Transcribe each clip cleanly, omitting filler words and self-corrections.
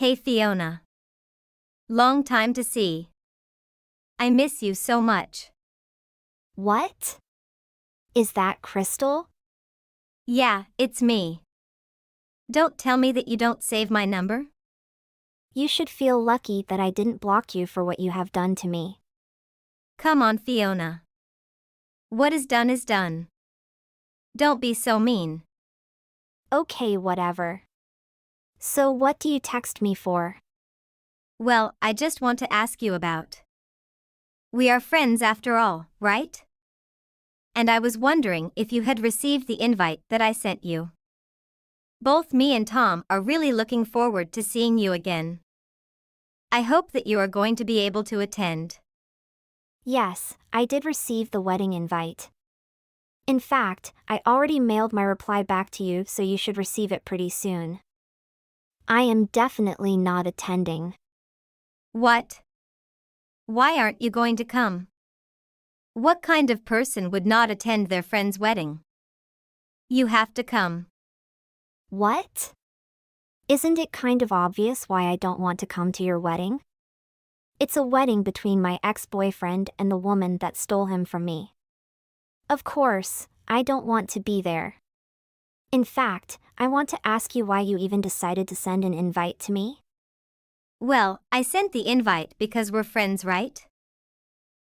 Hey Fiona. Long time to see. I miss you so much. What? Is that Crystal? Yeah, it's me. Don't tell me that you don't save my number. You should feel lucky that I didn't block you for what you have done to me. Come on, Fiona. What is done is done. Don't be so mean. Okay, whatever. So what do you text me for? Well, I just want to ask you about. We are friends after all, right? And I was wondering if you had received the invite that I sent you. Both me and Tom are really looking forward to seeing you again. I hope that you are going to be able to attend. Yes, I did receive the wedding invite. In fact, I already mailed my reply back to you, so you should receive it pretty soon. I am definitely not attending. What? Why aren't you going to come? What kind of person would not attend their friend's wedding? You have to come. What? Isn't it kind of obvious why I don't want to come to your wedding? It's a wedding between my ex-boyfriend and the woman that stole him from me. Of course, I don't want to be there. In fact, I want to ask you why you even decided to send an invite to me? Well, I sent the invite because we're friends, right?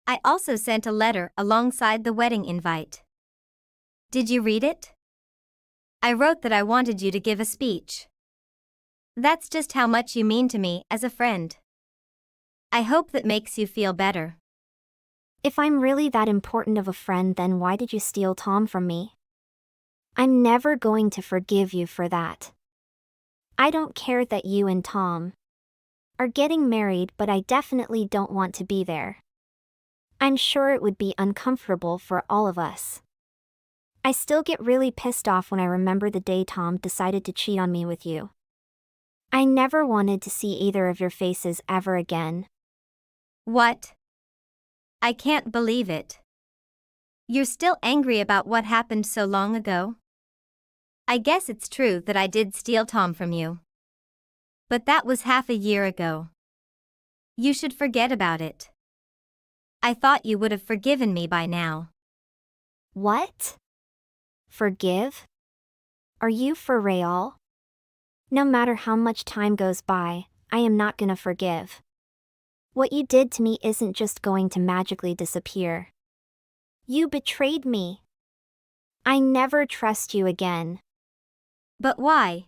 I also sent a letter alongside the wedding invite. Did you read it? I wrote that I wanted you to give a speech. That's just how much you mean to me as a friend. I hope that makes you feel better. If I'm really that important of a friend, then why did you steal Tom from me? I'm never going to forgive you for that. I don't care that you and Tom are getting married, but I definitely don't want to be there. I'm sure it would be uncomfortable for all of us. I still get really pissed off when I remember the day Tom decided to cheat on me with you. I never wanted to see either of your faces ever again. What? I can't believe it. You're still angry about what happened so long ago? I guess it's true that I did steal Tom from you. But that was half a year ago. You should forget about it. I thought you would have forgiven me by now. What? Forgive? Are you for real? No matter how much time goes by, I am not gonna forgive. What you did to me isn't just going to magically disappear. You betrayed me. I never trust you again. But why?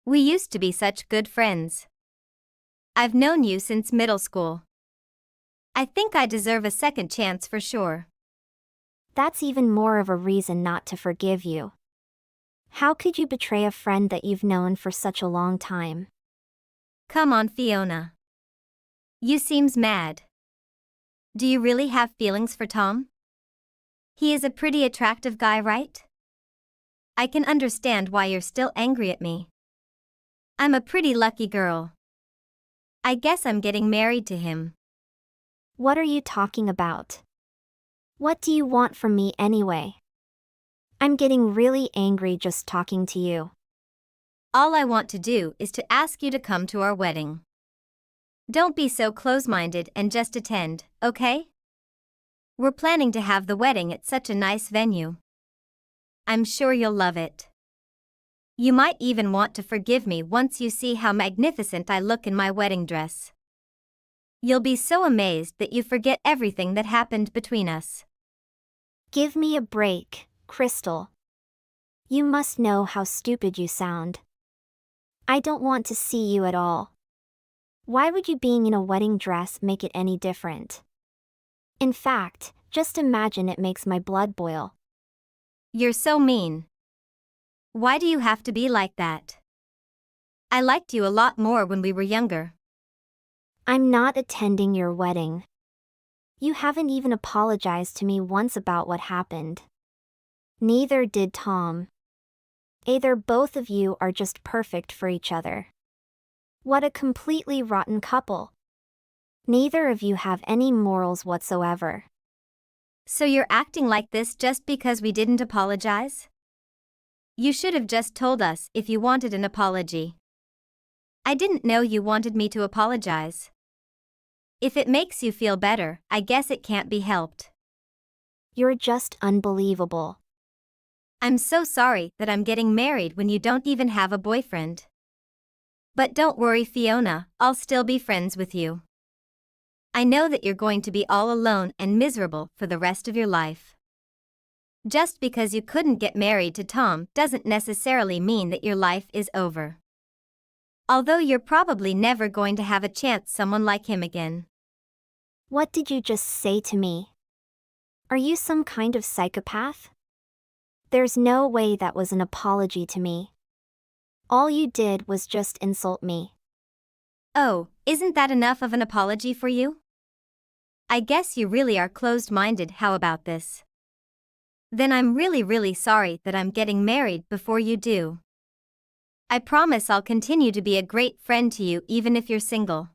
We used to be such good friends. I've known you since middle school. I think I deserve a second chance for sure. That's even more of a reason not to forgive you. How could you betray a friend that you've known for such a long time? Come on, Fiona. You seems mad. Do you really have feelings for Tom? He is a pretty attractive guy, right? I can understand why you're still angry at me. I'm a pretty lucky girl. I guess I'm getting married to him. What are you talking about? What do you want from me anyway? I'm getting really angry just talking to you. All I want to do is to ask you to come to our wedding. Don't be so close-minded and just attend, okay? We're planning to have the wedding at such a nice venue. I'm sure you'll love it. You might even want to forgive me once you see how magnificent I look in my wedding dress. You'll be so amazed that you forget everything that happened between us. Give me a break, Crystal. You must know how stupid you sound. I don't want to see you at all. Why would you being in a wedding dress make it any different? In fact, just imagine, it makes my blood boil. You're so mean. Why do you have to be like that? I liked you a lot more when we were younger. I'm not attending your wedding. You haven't even apologized to me once about what happened. Neither did Tom. Either both of you are just perfect for each other. What a completely rotten couple. Neither of you have any morals whatsoever. So you're acting like this just because we didn't apologize? You should have just told us if you wanted an apology. I didn't know you wanted me to apologize. If it makes you feel better, I guess it can't be helped. You're just unbelievable. I'm so sorry that I'm getting married when you don't even have a boyfriend. But don't worry, Fiona, I'll still be friends with you. I know that you're going to be all alone and miserable for the rest of your life. Just because you couldn't get married to Tom doesn't necessarily mean that your life is over. Although you're probably never going to have a chance someone like him again. What did you just say to me? Are you some kind of psychopath? There's no way that was an apology to me. All you did was just insult me. Oh, isn't that enough of an apology for you? I guess you really are closed-minded. How about this? Then I'm really sorry that I'm getting married before you do. I promise I'll continue to be a great friend to you even if you're single.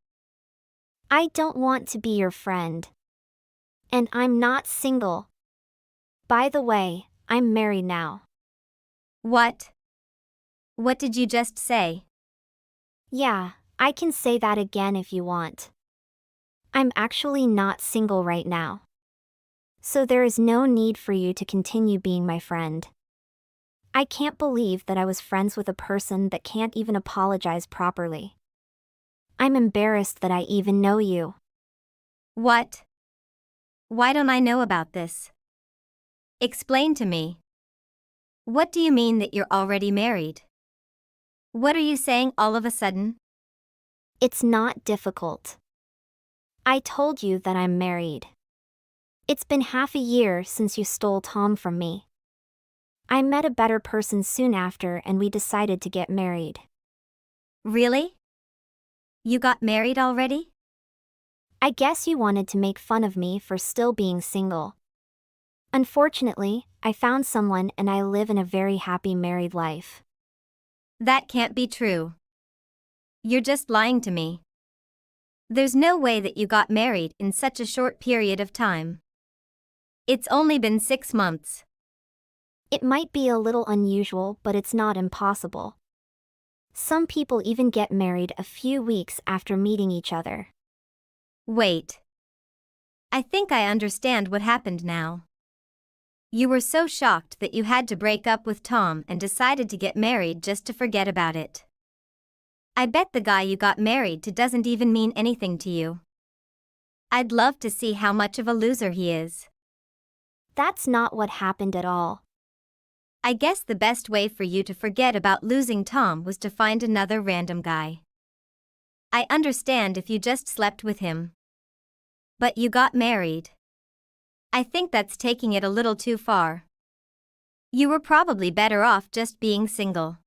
I don't want to be your friend. And I'm not single. By the way, I'm married now. What? What did you just say? Yeah, I can say that again if you want. I'm actually not single right now. So there is no need for you to continue being my friend. I can't believe that I was friends with a person that can't even apologize properly. I'm embarrassed that I even know you. What? Why don't I know about this? Explain to me. What do you mean that you're already married? What are you saying all of a sudden? It's not difficult. I told you that I'm married. It's been half a year since you stole Tom from me. I met a better person soon after and we decided to get married. Really? You got married already? I guess you wanted to make fun of me for still being single. Unfortunately, I found someone and I live in a very happy married life. That can't be true. You're just lying to me. There's no way that you got married in such a short period of time. It's only been 6 months. It might be a little unusual, but it's not impossible. Some people even get married a few weeks after meeting each other. Wait. I think I understand what happened now. You were so shocked that you had to break up with Tom and decided to get married just to forget about it. I bet the guy you got married to doesn't even mean anything to you. I'd love to see how much of a loser he is. That's not what happened at all. I guess the best way for you to forget about losing Tom was to find another random guy. I understand if you just slept with him. But you got married. I think that's taking it a little too far. You were probably better off just being single.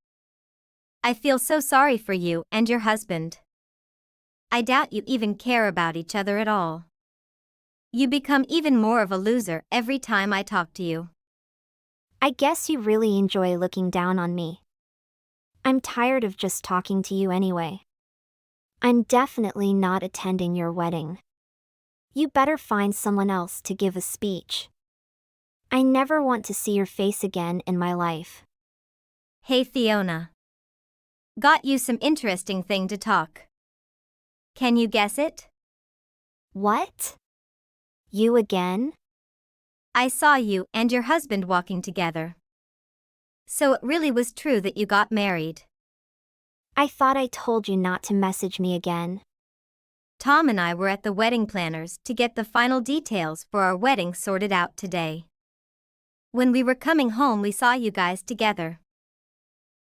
I feel so sorry for you and your husband. I doubt you even care about each other at all. You become even more of a loser every time I talk to you. I guess you really enjoy looking down on me. I'm tired of just talking to you anyway. I'm definitely not attending your wedding. You better find someone else to give a speech. I never want to see your face again in my life. Hey Fiona. Got you some interesting thing to talk. Can you guess it? What? You again? I saw you and your husband walking together. So it really was true that you got married. I thought I told you not to message me again. Tom and I were at the wedding planners to get the final details for our wedding sorted out today. When we were coming home, we saw you guys together.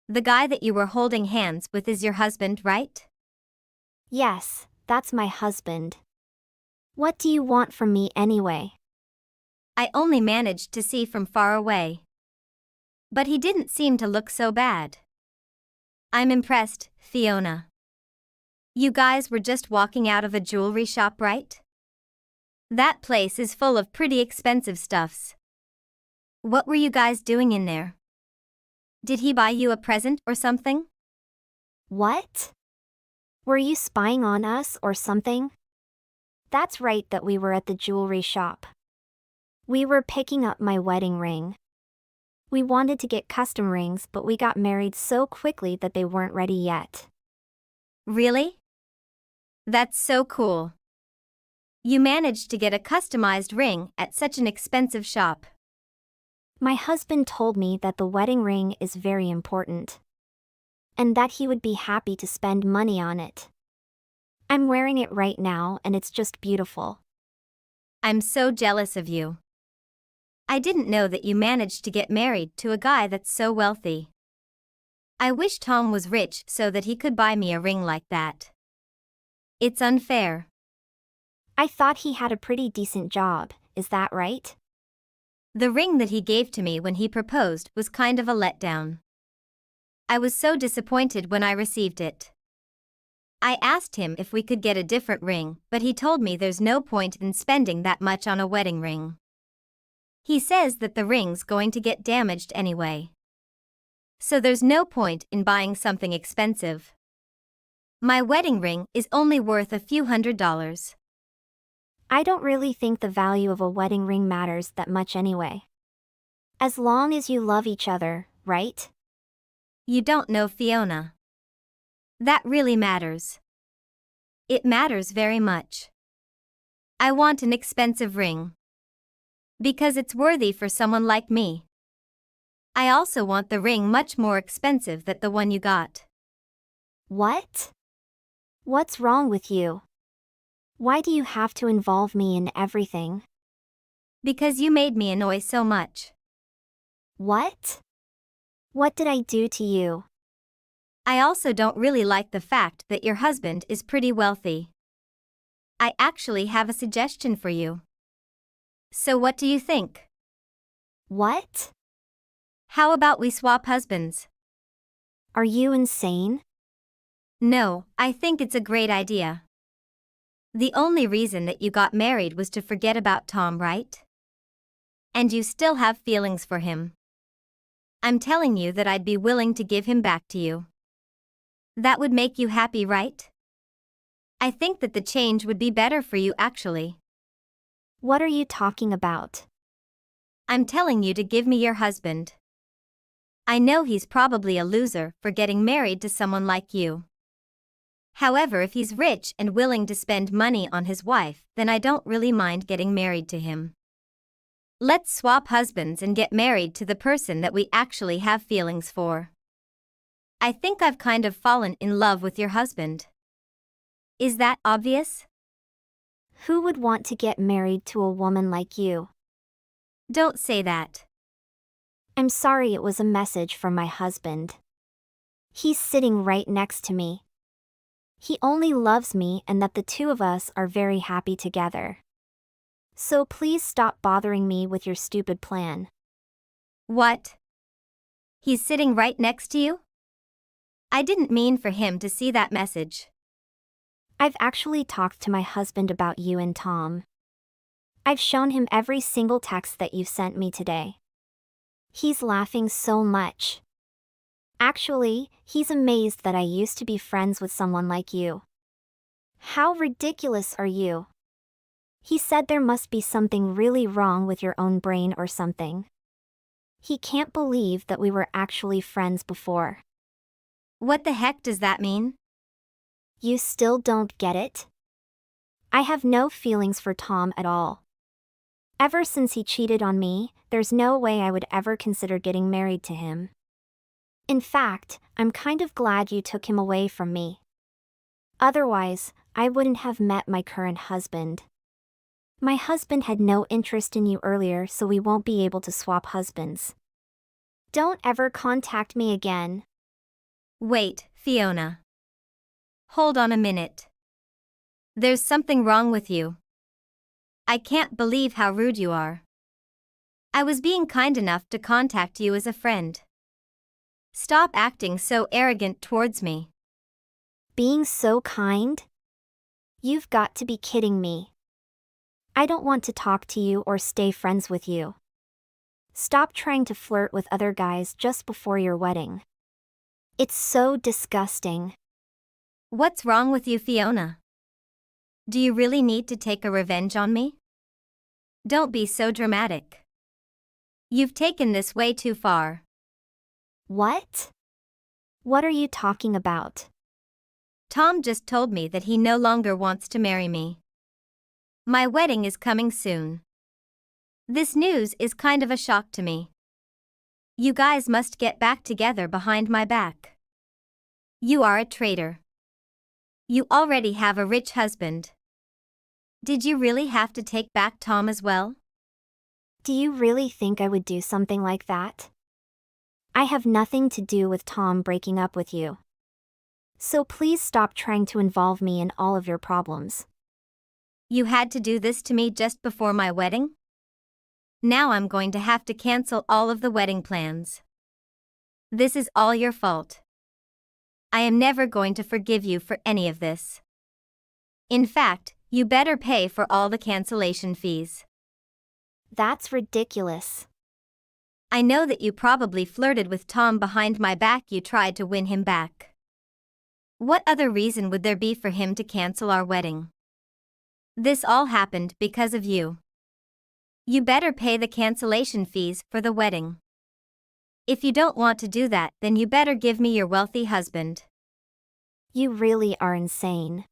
The guy that you were holding hands with is your husband, right? Yes, that's my husband. What do you want from me anyway? I only managed to see from far away. But he didn't seem to look so bad. I'm impressed, Fiona. You guys were just walking out of a jewelry shop, right? That place is full of pretty expensive stuffs. What were you guys doing in there? Did he buy you a present or something? What? Were you spying on us or something? That's right that we were at the jewelry shop. We were picking up my wedding ring. We wanted to get custom rings, but we got married so quickly that they weren't ready yet. Really? That's so cool. You managed to get a customized ring at such an expensive shop. My husband told me that the wedding ring is very important. And that he would be happy to spend money on it. I'm wearing it right now and it's just beautiful. I'm so jealous of you. I didn't know that you managed to get married to a guy that's so wealthy. I wish Tom was rich so that he could buy me a ring like that. It's unfair. I thought he had a pretty decent job, is that right? The ring that he gave to me when he proposed was kind of a letdown. I was so disappointed when I received it. I asked him if we could get a different ring, but he told me there's no point in spending that much on a wedding ring. He says that the ring's going to get damaged anyway. So there's no point in buying something expensive. My wedding ring is only worth a few $100s. I don't really think the value of a wedding ring matters that much anyway. As long as you love each other, right? You don't know Fiona. That really matters. It matters very much. I want an expensive ring. Because it's worthy for someone like me. I also want the ring much more expensive than the one you got. What? What's wrong with you? Why do you have to involve me in everything? Because you made me annoy so much. What? What did I do to you? I also don't really like the fact that your husband is pretty wealthy. I actually have a suggestion for you. So what do you think? What? How about we swap husbands? Are you insane? No, I think it's a great idea. The only reason that you got married was to forget about Tom, right? And you still have feelings for him. I'm telling you that I'd be willing to give him back to you. That would make you happy, right? I think that the change would be better for you actually. What are you talking about? I'm telling you to give me your husband. I know he's probably a loser for getting married to someone like you. However, if he's rich and willing to spend money on his wife, then I don't really mind getting married to him. Let's swap husbands and get married to the person that we actually have feelings for. I think I've kind of fallen in love with your husband. Is that obvious? Who would want to get married to a woman like you? Don't say that. I'm sorry, it was a message from my husband. He's sitting right next to me. He only loves me and that the two of us are very happy together. So please stop bothering me with your stupid plan. What? He's sitting right next to you? I didn't mean for him to see that message. I've actually talked to my husband about you and Tom. I've shown him every single text that you've sent me today. He's laughing so much. Actually, he's amazed that I used to be friends with someone like you. How ridiculous are you? He said there must be something really wrong with your own brain or something. He can't believe that we were actually friends before. What the heck does that mean? You still don't get it? I have no feelings for Tom at all. Ever since he cheated on me, there's no way I would ever consider getting married to him. In fact, I'm kind of glad you took him away from me. Otherwise, I wouldn't have met my current husband. My husband had no interest in you earlier, so we won't be able to swap husbands. Don't ever contact me again. Wait, Fiona. Hold on a minute. There's something wrong with you. I can't believe how rude you are. I was being kind enough to contact you as a friend. Stop acting so arrogant towards me. Being so kind? You've got to be kidding me. I don't want to talk to you or stay friends with you. Stop trying to flirt with other guys just before your wedding. It's so disgusting. What's wrong with you, Fiona? Do you really need to take a revenge on me? Don't be so dramatic. You've taken this way too far. What? What are you talking about? Tom just told me that he no longer wants to marry me. My wedding is coming soon. This news is kind of a shock to me. You guys must get back together behind my back. You are a traitor. You already have a rich husband. Did you really have to take back Tom as well? Do you really think I would do something like that? I have nothing to do with Tom breaking up with you. So please stop trying to involve me in all of your problems. You had to do this to me just before my wedding? Now I'm going to have to cancel all of the wedding plans. This is all your fault. I am never going to forgive you for any of this. In fact, you better pay for all the cancellation fees. That's ridiculous. I know that you probably flirted with Tom behind my back. You tried to win him back. What other reason would there be for him to cancel our wedding? This all happened because of you. You better pay the cancellation fees for the wedding. If you don't want to do that, then you better give me your wealthy husband. You really are insane.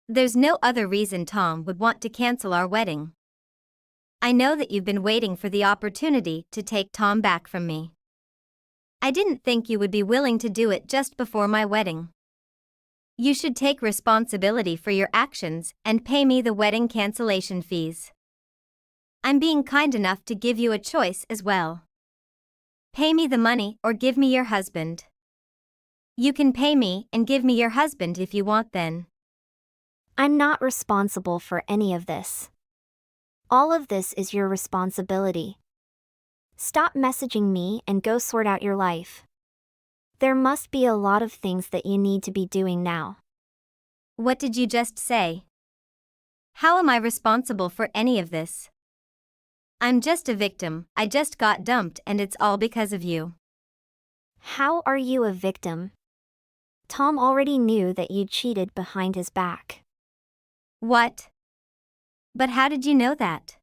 There's no other reason Tom would want to cancel our wedding. I know that you've been waiting for the opportunity to take Tom back from me. I didn't think you would be willing to do it just before my wedding. You should take responsibility for your actions and pay me the wedding cancellation fees. I'm being kind enough to give you a choice as well. Pay me the money or give me your husband. You can pay me and give me your husband if you want then. I'm not responsible for any of this. All of this is your responsibility. Stop messaging me and go sort out your life. There must be a lot of things that you need to be doing now. What did you just say? How am I responsible for any of this? I'm just a victim. I just got dumped and it's all because of you. How are you a victim? Tom already knew that you cheated behind his back. What? But how did you know that?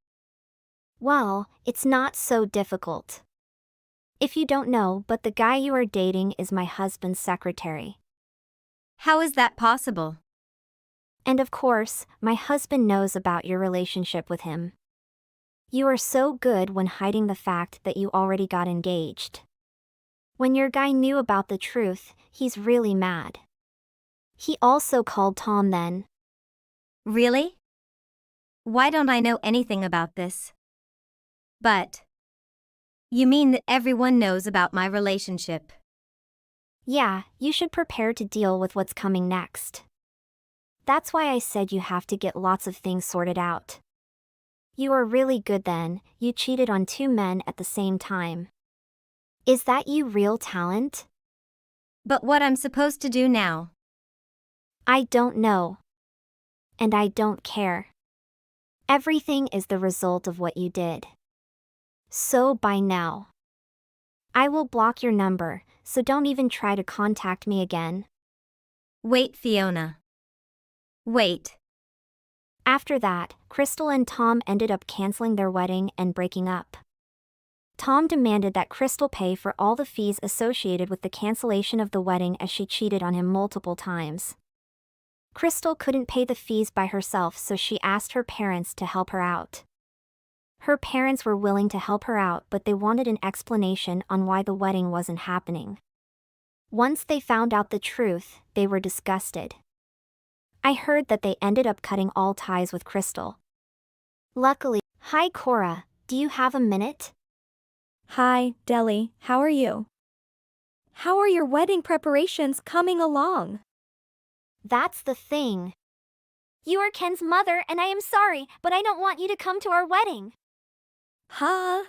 Well, it's not so difficult. If you don't know, but the guy you are dating is my husband's secretary. How is that possible? And of course, my husband knows about your relationship with him. You are so good when hiding the fact that you already got engaged. When your guy knew about the truth, he's really mad. He also called Tom then. Really? Why don't I know anything about this? But you mean that everyone knows about my relationship? Yeah, you should prepare to deal with what's coming next. That's why I said you have to get lots of things sorted out. You are really good then, you cheated on 2 men at the same time. Is that you real talent? But what I'm supposed to do now? I don't know. And I don't care. Everything is the result of what you did. So by now, I will block your number, so don't even try to contact me again. Wait, Fiona. Wait. After that, Crystal and Tom ended up canceling their wedding and breaking up. Tom demanded that Crystal pay for all the fees associated with the cancellation of the wedding as she cheated on him multiple times. Crystal couldn't pay the fees by herself, so she asked her parents to help her out. Her parents were willing to help her out, but they wanted an explanation on why the wedding wasn't happening. Once they found out the truth, they were disgusted. I heard that they ended up cutting all ties with Crystal. Luckily, hi Cora, do you have a minute? Hi, Deli, how are you? How are your wedding preparations coming along? That's the thing. You are Ken's mother and I am sorry, but I don't want you to come to our wedding. Huh?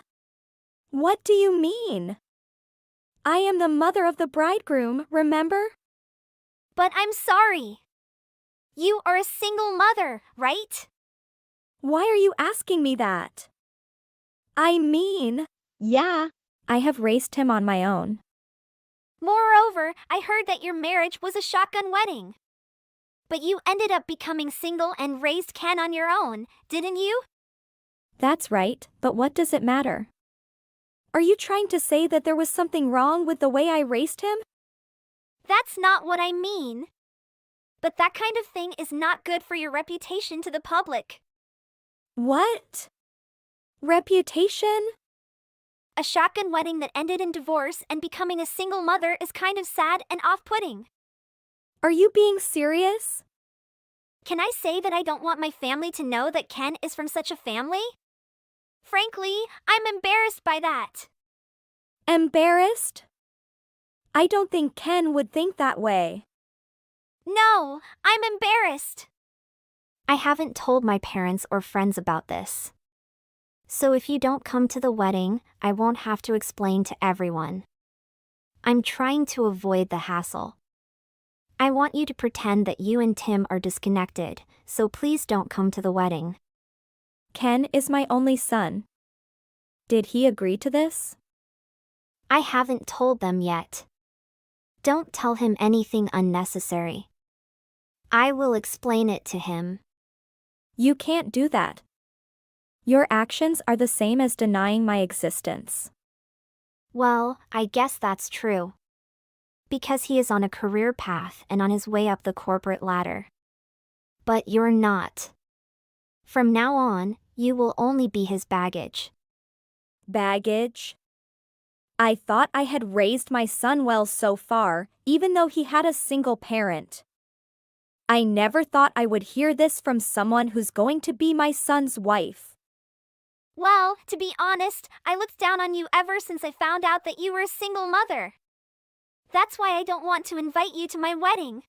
What do you mean? I am the mother of the bridegroom, remember? But I'm sorry. You are a single mother, right? Why are you asking me that? I mean, yeah, I have raised him on my own. Moreover, I heard that your marriage was a shotgun wedding. But you ended up becoming single and raised Ken on your own, didn't you? That's right, but what does it matter? Are you trying to say that there was something wrong with the way I raised him? That's not what I mean. But that kind of thing is not good for your reputation to the public. What? Reputation? A shotgun wedding that ended in divorce and becoming a single mother is kind of sad and off-putting. Are you being serious? Can I say that I don't want my family to know that Ken is from such a family? Frankly, I'm embarrassed by that. Embarrassed? I don't think Ken would think that way. No, I'm embarrassed. I haven't told my parents or friends about this. So if you don't come to the wedding, I won't have to explain to everyone. I'm trying to avoid the hassle. I want you to pretend that you and Tim are disconnected, so please don't come to the wedding. Ken is my only son. Did he agree to this? I haven't told them yet. Don't tell him anything unnecessary. I will explain it to him. You can't do that. Your actions are the same as denying my existence. Well, I guess that's true. Because he is on a career path and on his way up the corporate ladder. But you're not. From now on, you will only be his baggage. Baggage? I thought I had raised my son well so far, even though he had a single parent. I never thought I would hear this from someone who's going to be my son's wife. Well, to be honest, I looked down on you ever since I found out that you were a single mother. That's why I don't want to invite you to my wedding.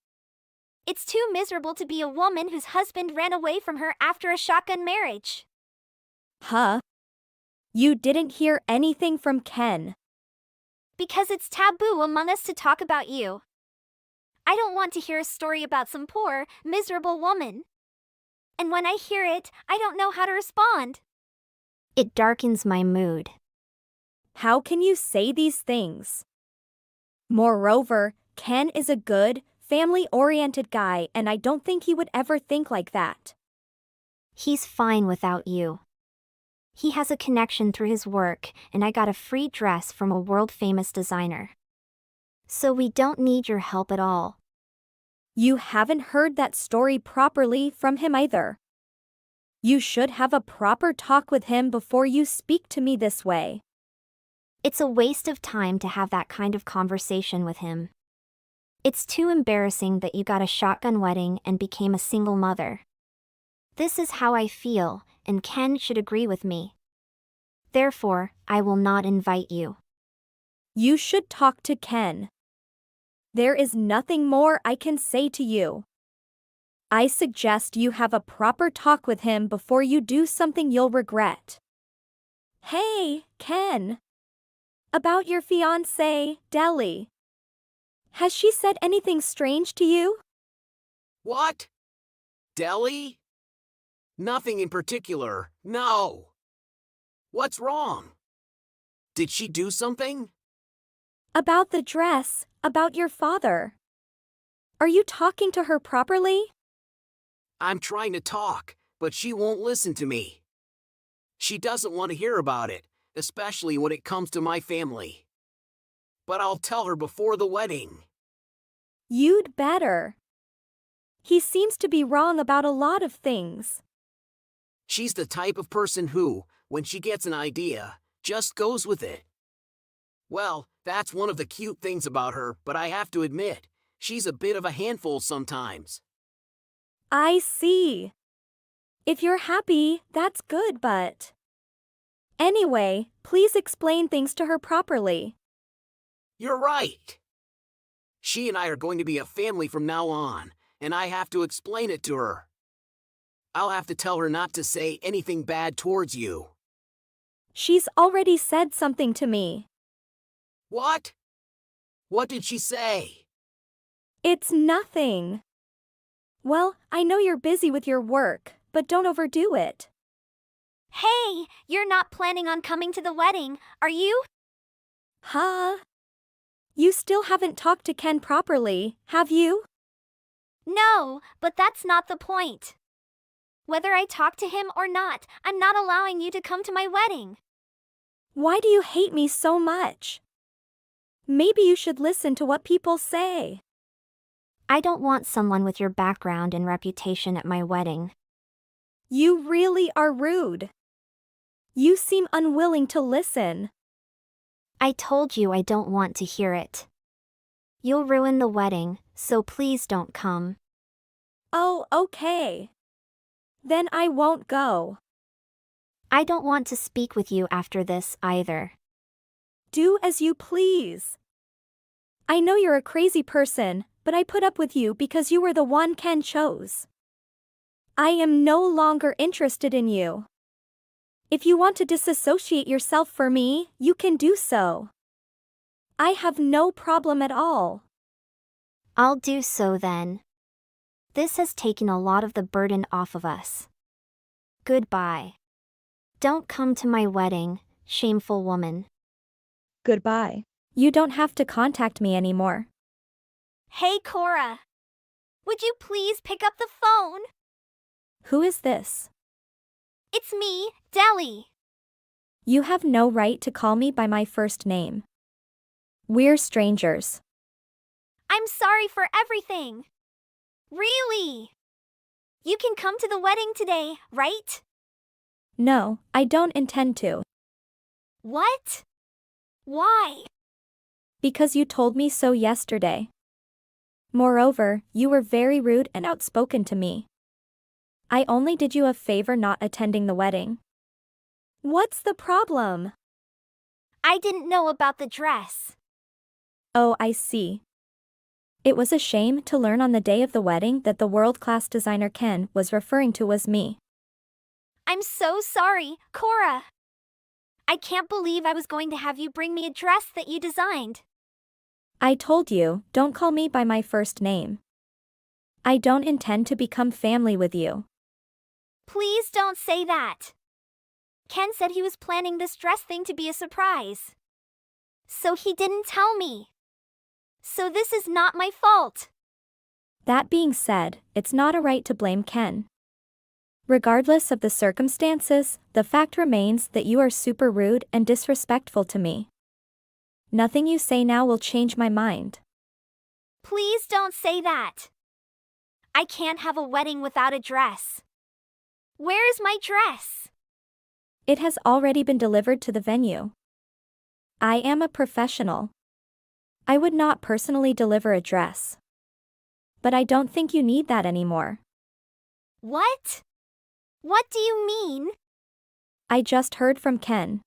It's too miserable to be a woman whose husband ran away from her after a shotgun marriage. Huh? You didn't hear anything from Ken. Because it's taboo among us to talk about you. I don't want to hear a story about some poor, miserable woman. And when I hear it, I don't know how to respond. It darkens my mood. How can you say these things? Moreover, Ken is a good, family-oriented guy, and I don't think he would ever think like that. He's fine without you. He has a connection through his work, and I got a free dress from a world-famous designer. So we don't need your help at all. You haven't heard that story properly from him either. You should have a proper talk with him before you speak to me this way. It's a waste of time to have that kind of conversation with him. It's too embarrassing that you got a shotgun wedding and became a single mother. This is how I feel, and Ken should agree with me. Therefore, I will not invite you. You should talk to Ken. There is nothing more I can say to you. I suggest you have a proper talk with him before you do something you'll regret. Hey, Ken. About your fiancée, Deli. Has she said anything strange to you? What? Deli? Nothing in particular, no. What's wrong? Did she do something? About the dress, about your father. Are you talking to her properly? I'm trying to talk, but she won't listen to me. She doesn't want to hear about it, especially when it comes to my family. But I'll tell her before the wedding. You'd better. He seems to be wrong about a lot of things. She's the type of person who, when she gets an idea, just goes with it. Well, that's one of the cute things about her, but I have to admit, she's a bit of a handful sometimes. I see. If you're happy, that's good, but... Anyway, please explain things to her properly. You're right. She and I are going to be a family from now on, and I have to explain it to her. I'll have to tell her not to say anything bad towards you. She's already said something to me. What? What did she say? It's nothing. Well, I know you're busy with your work, but don't overdo it. Hey, you're not planning on coming to the wedding, are you? Huh? You still haven't talked to Ken properly, have you? No, but that's not the point. Whether I talk to him or not, I'm not allowing you to come to my wedding. Why do you hate me so much? Maybe you should listen to what people say. I don't want someone with your background and reputation at my wedding. You really are rude. You seem unwilling to listen. I told you I don't want to hear it. You'll ruin the wedding, so please don't come. Oh, okay. Then I won't go. I don't want to speak with you after this either. Do as you please. I know you're a crazy person, but I put up with you because you were the one Ken chose. I am no longer interested in you. If you want to disassociate yourself for me, you can do so. I have no problem at all. I'll do so then. This has taken a lot of the burden off of us. Goodbye. Don't come to my wedding, shameful woman. Goodbye. You don't have to contact me anymore. Hey, Cora. Would you please pick up the phone? Who is this? It's me, Deli. You have no right to call me by my first name. We're strangers. I'm sorry for everything. Really? You can come to the wedding today, right? No, I don't intend to. What? Why? Because you told me so yesterday. Moreover, you were very rude and outspoken to me. I only did you a favor not attending the wedding. What's the problem? I didn't know about the dress. Oh, I see. It was a shame to learn on the day of the wedding that the world-class designer Ken was referring to was me. I'm so sorry, Cora. I can't believe I was going to have you bring me a dress that you designed. I told you, don't call me by my first name. I don't intend to become family with you. Please don't say that. Ken said he was planning this dress thing to be a surprise. So he didn't tell me. So this is not my fault. That being said, it's not a right to blame Ken. Regardless of the circumstances, the fact remains that you are super rude and disrespectful to me. Nothing you say now will change my mind. Please don't say that. I can't have a wedding without a dress. Where is my dress? It has already been delivered to the venue. I am a professional. I would not personally deliver a dress. But I don't think you need that anymore. What? What do you mean? I just heard from Ken.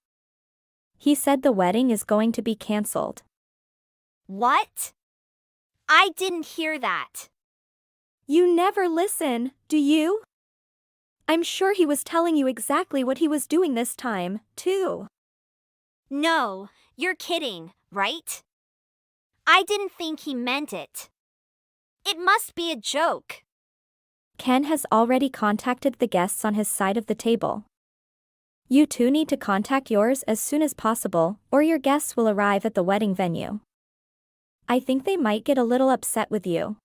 He said the wedding is going to be cancelled. What? I didn't hear that. You never listen, do you? I'm sure he was telling you exactly what he was doing this time, too. No, you're kidding, right? I didn't think he meant it. It must be a joke. Ken has already contacted the guests on his side of the table. You two need to contact yours as soon as possible, or your guests will arrive at the wedding venue. I think they might get a little upset with you.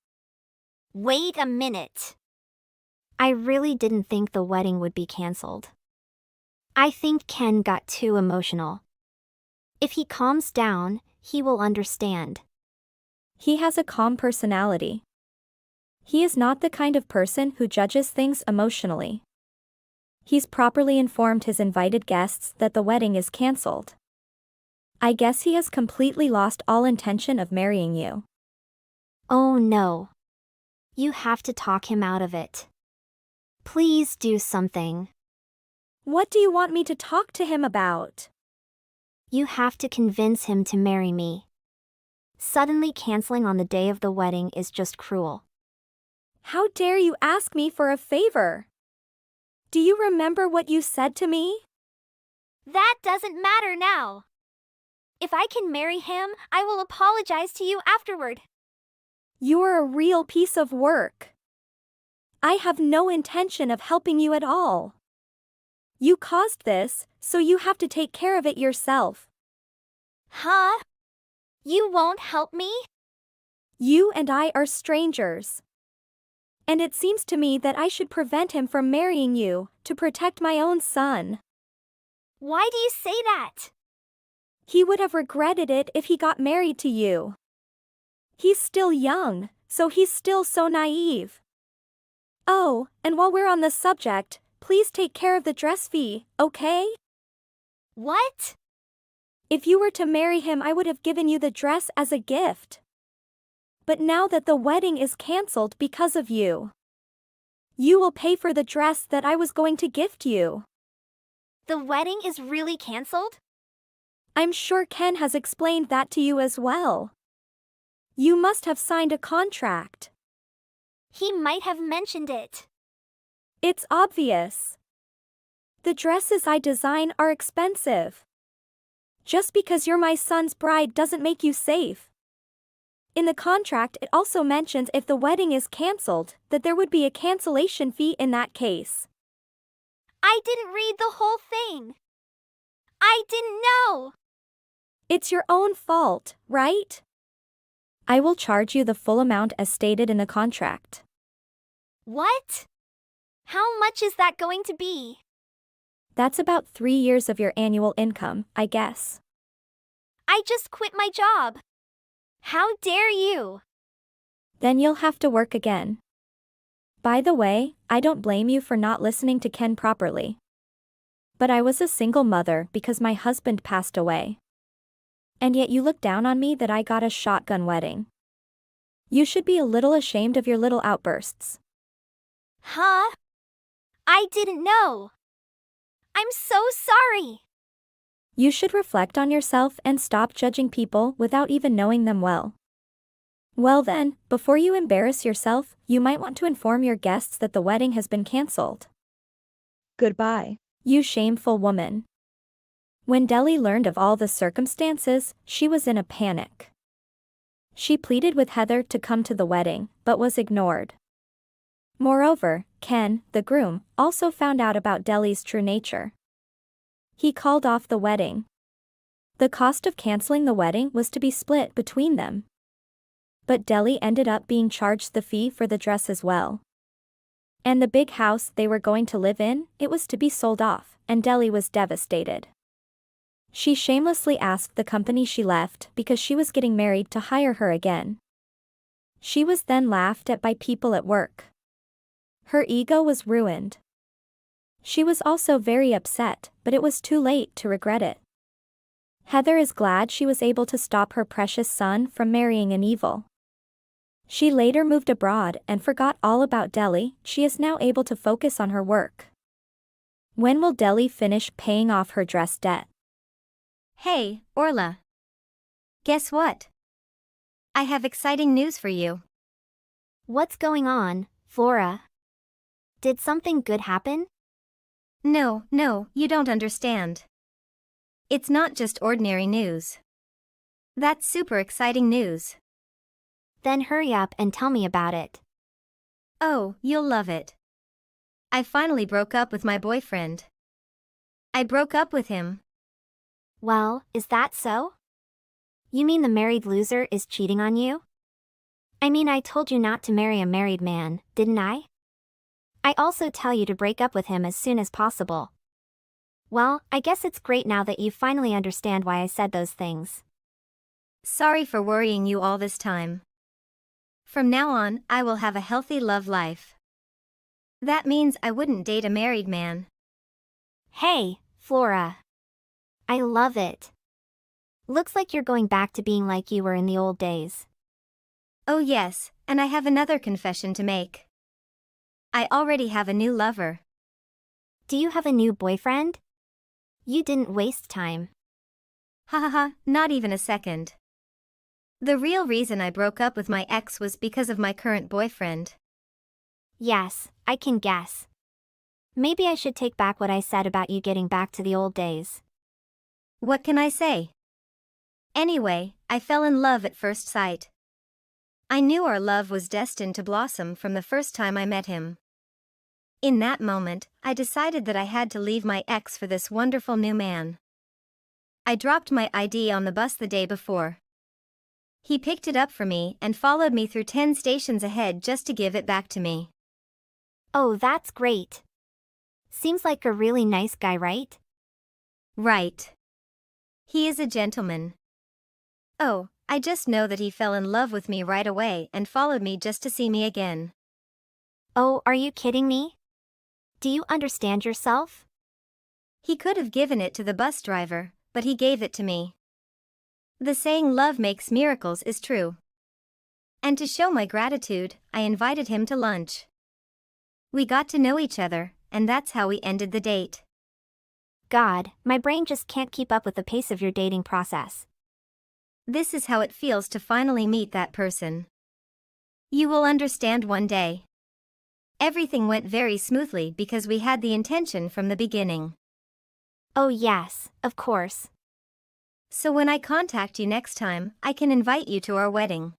Wait a minute. I really didn't think the wedding would be cancelled. I think Ken got too emotional. If he calms down, he will understand. He has a calm personality. He is not the kind of person who judges things emotionally. He's properly informed his invited guests that the wedding is cancelled. I guess he has completely lost all intention of marrying you. Oh no. You have to talk him out of it. Please do something. What do you want me to talk to him about? You have to convince him to marry me. Suddenly canceling on the day of the wedding is just cruel. How dare you ask me for a favor? Do you remember what you said to me? That doesn't matter now. If I can marry him, I will apologize to you afterward. You're a real piece of work. I have no intention of helping you at all. You caused this, so you have to take care of it yourself. Huh? You won't help me? You and I are strangers. And it seems to me that I should prevent him from marrying you, to protect my own son. Why do you say that? He would have regretted it if he got married to you. He's still young, So he's still so naive. Oh, and while we're on the subject, please take care of the dress fee, okay? What? If you were to marry him, I would have given you the dress as a gift. But now that the wedding is cancelled because of you, you will pay for the dress that I was going to gift you. The wedding is really canceled? I'm sure Ken has explained that to you as well. You must have signed a contract. He might have mentioned it. It's obvious. The dresses I design are expensive. Just because you're my son's bride doesn't make you safe. In the contract, it also mentions if the wedding is cancelled, that there would be a cancellation fee in that case. I didn't read the whole thing. I didn't know. It's your own fault, right? I will charge you the full amount as stated in the contract. What? How much is that going to be? That's about 3 years of your annual income, I guess. I just quit my job. How dare you? Then you'll have to work again. By the way, I don't blame you for not listening to Ken properly. But I was a single mother because my husband passed away. And yet you look down on me that I got a shotgun wedding. You should be a little ashamed of your little outbursts. Huh? I didn't know. I'm so sorry. You should reflect on yourself and stop judging people without even knowing them well. Well then, before you embarrass yourself, you might want to inform your guests that the wedding has been cancelled. Goodbye, you shameful woman. When Deli learned of all the circumstances, she was in a panic. She pleaded with Heather to come to the wedding, but was ignored. Moreover, Ken, the groom, also found out about Deli's true nature. He called off the wedding. The cost of canceling the wedding was to be split between them. But Deli ended up being charged the fee for the dress as well. And the big house they were going to live in, it was to be sold off, and Deli was devastated. She shamelessly asked the company she left because she was getting married to hire her again. She was then laughed at by people at work. Her ego was ruined. She was also very upset, but it was too late to regret it. Heather is glad she was able to stop her precious son from marrying an evil. She later moved abroad and forgot all about Deli. She is now able to focus on her work. When will Deli finish paying off her dress debt? Hey, Orla. Guess what? I have exciting news for you. What's going on, Flora? Did something good happen? No, you don't understand. It's not just ordinary news. That's super exciting news. Then hurry up and tell me about it. Oh, you'll love it. I finally broke up with my boyfriend. I broke up with him. Well, is that so? You mean the married loser is cheating on you? I mean, I told you not to marry a married man, didn't I? I also tell you to break up with him as soon as possible. Well, I guess it's great now that you finally understand why I said those things. Sorry for worrying you all this time. From now on, I will have a healthy love life. That means I wouldn't date a married man. Hey, Flora. I love it. Looks like you're going back to being like you were in the old days. Oh yes, and I have another confession to make. I already have a new lover. Do you have a new boyfriend? You didn't waste time. Ha, not even a second. The real reason I broke up with my ex was because of my current boyfriend. Yes, I can guess. Maybe I should take back what I said about you getting back to the old days. What can I say? Anyway, I fell in love at first sight. I knew our love was destined to blossom from the first time I met him. In that moment, I decided that I had to leave my ex for this wonderful new man. I dropped my ID on the bus the day before. He picked it up for me and followed me through 10 stations ahead just to give it back to me. Oh, that's great. Seems like a really nice guy, right? Right. He is a gentleman. Oh, I just know that he fell in love with me right away and followed me just to see me again. Oh, are you kidding me? Do you understand yourself? He could have given it to the bus driver, but he gave it to me. The saying love makes miracles is true. And to show my gratitude, I invited him to lunch. We got to know each other, and that's how we ended the date. God, my brain just can't keep up with the pace of your dating process. This is how it feels to finally meet that person. You will understand one day. Everything went very smoothly because we had the intention from the beginning. Oh yes, of course. So when I contact you next time, I can invite you to our wedding.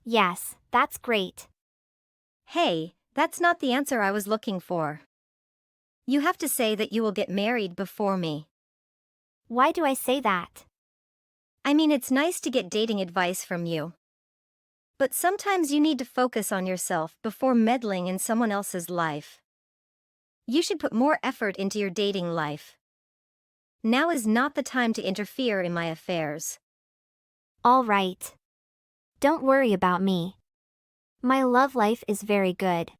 Yes, that's great. Hey, that's not the answer I was looking for. You have to say that you will get married before me. Why do I say that? I mean, it's nice to get dating advice from you. But sometimes you need to focus on yourself before meddling in someone else's life. You should put more effort into your dating life. Now is not the time to interfere in my affairs. All right. Don't worry about me. My love life is very good.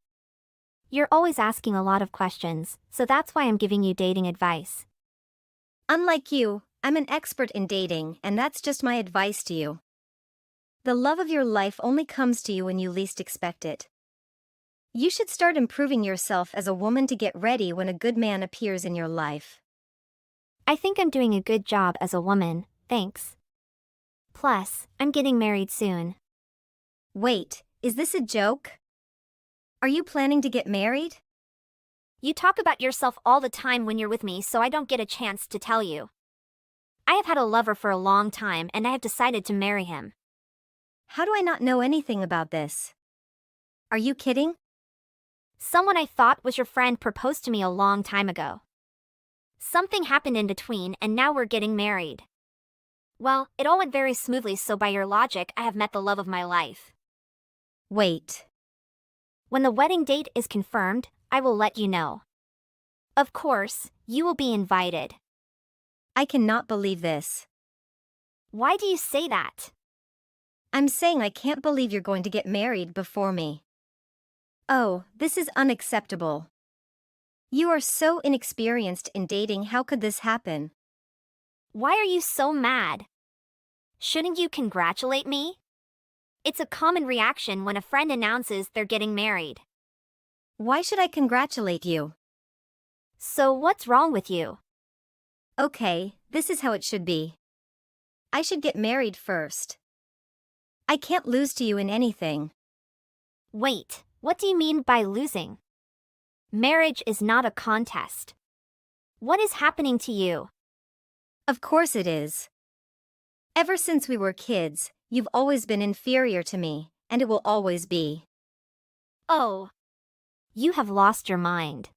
You're always asking a lot of questions, so that's why I'm giving you dating advice. Unlike you, I'm an expert in dating, and that's just my advice to you. The love of your life only comes to you when you least expect it. You should start improving yourself as a woman to get ready when a good man appears in your life. I think I'm doing a good job as a woman, thanks. Plus, I'm getting married soon. Wait, is this a joke? Are you planning to get married? You talk about yourself all the time when you're with me, so I don't get a chance to tell you. I have had a lover for a long time and I have decided to marry him. How do I not know anything about this? Are you kidding? Someone I thought was your friend proposed to me a long time ago. Something happened in between and now we're getting married. Well, it all went very smoothly, so by your logic, I have met the love of my life. Wait. When the wedding date is confirmed, I will let you know. Of course, you will be invited. I cannot believe this. Why do you say that? I'm saying I can't believe you're going to get married before me. Oh, this is unacceptable. You are so inexperienced in dating. How could this happen? Why are you so mad? Shouldn't you congratulate me? It's a common reaction when a friend announces they're getting married. Why should I congratulate you? So what's wrong with you? Okay, this is how it should be. I should get married first. I can't lose to you in anything. Wait, what do you mean by losing? Marriage is not a contest. What is happening to you? Of course it is. Ever since we were kids, you've always been inferior to me, and it will always be. Oh. You have lost your mind.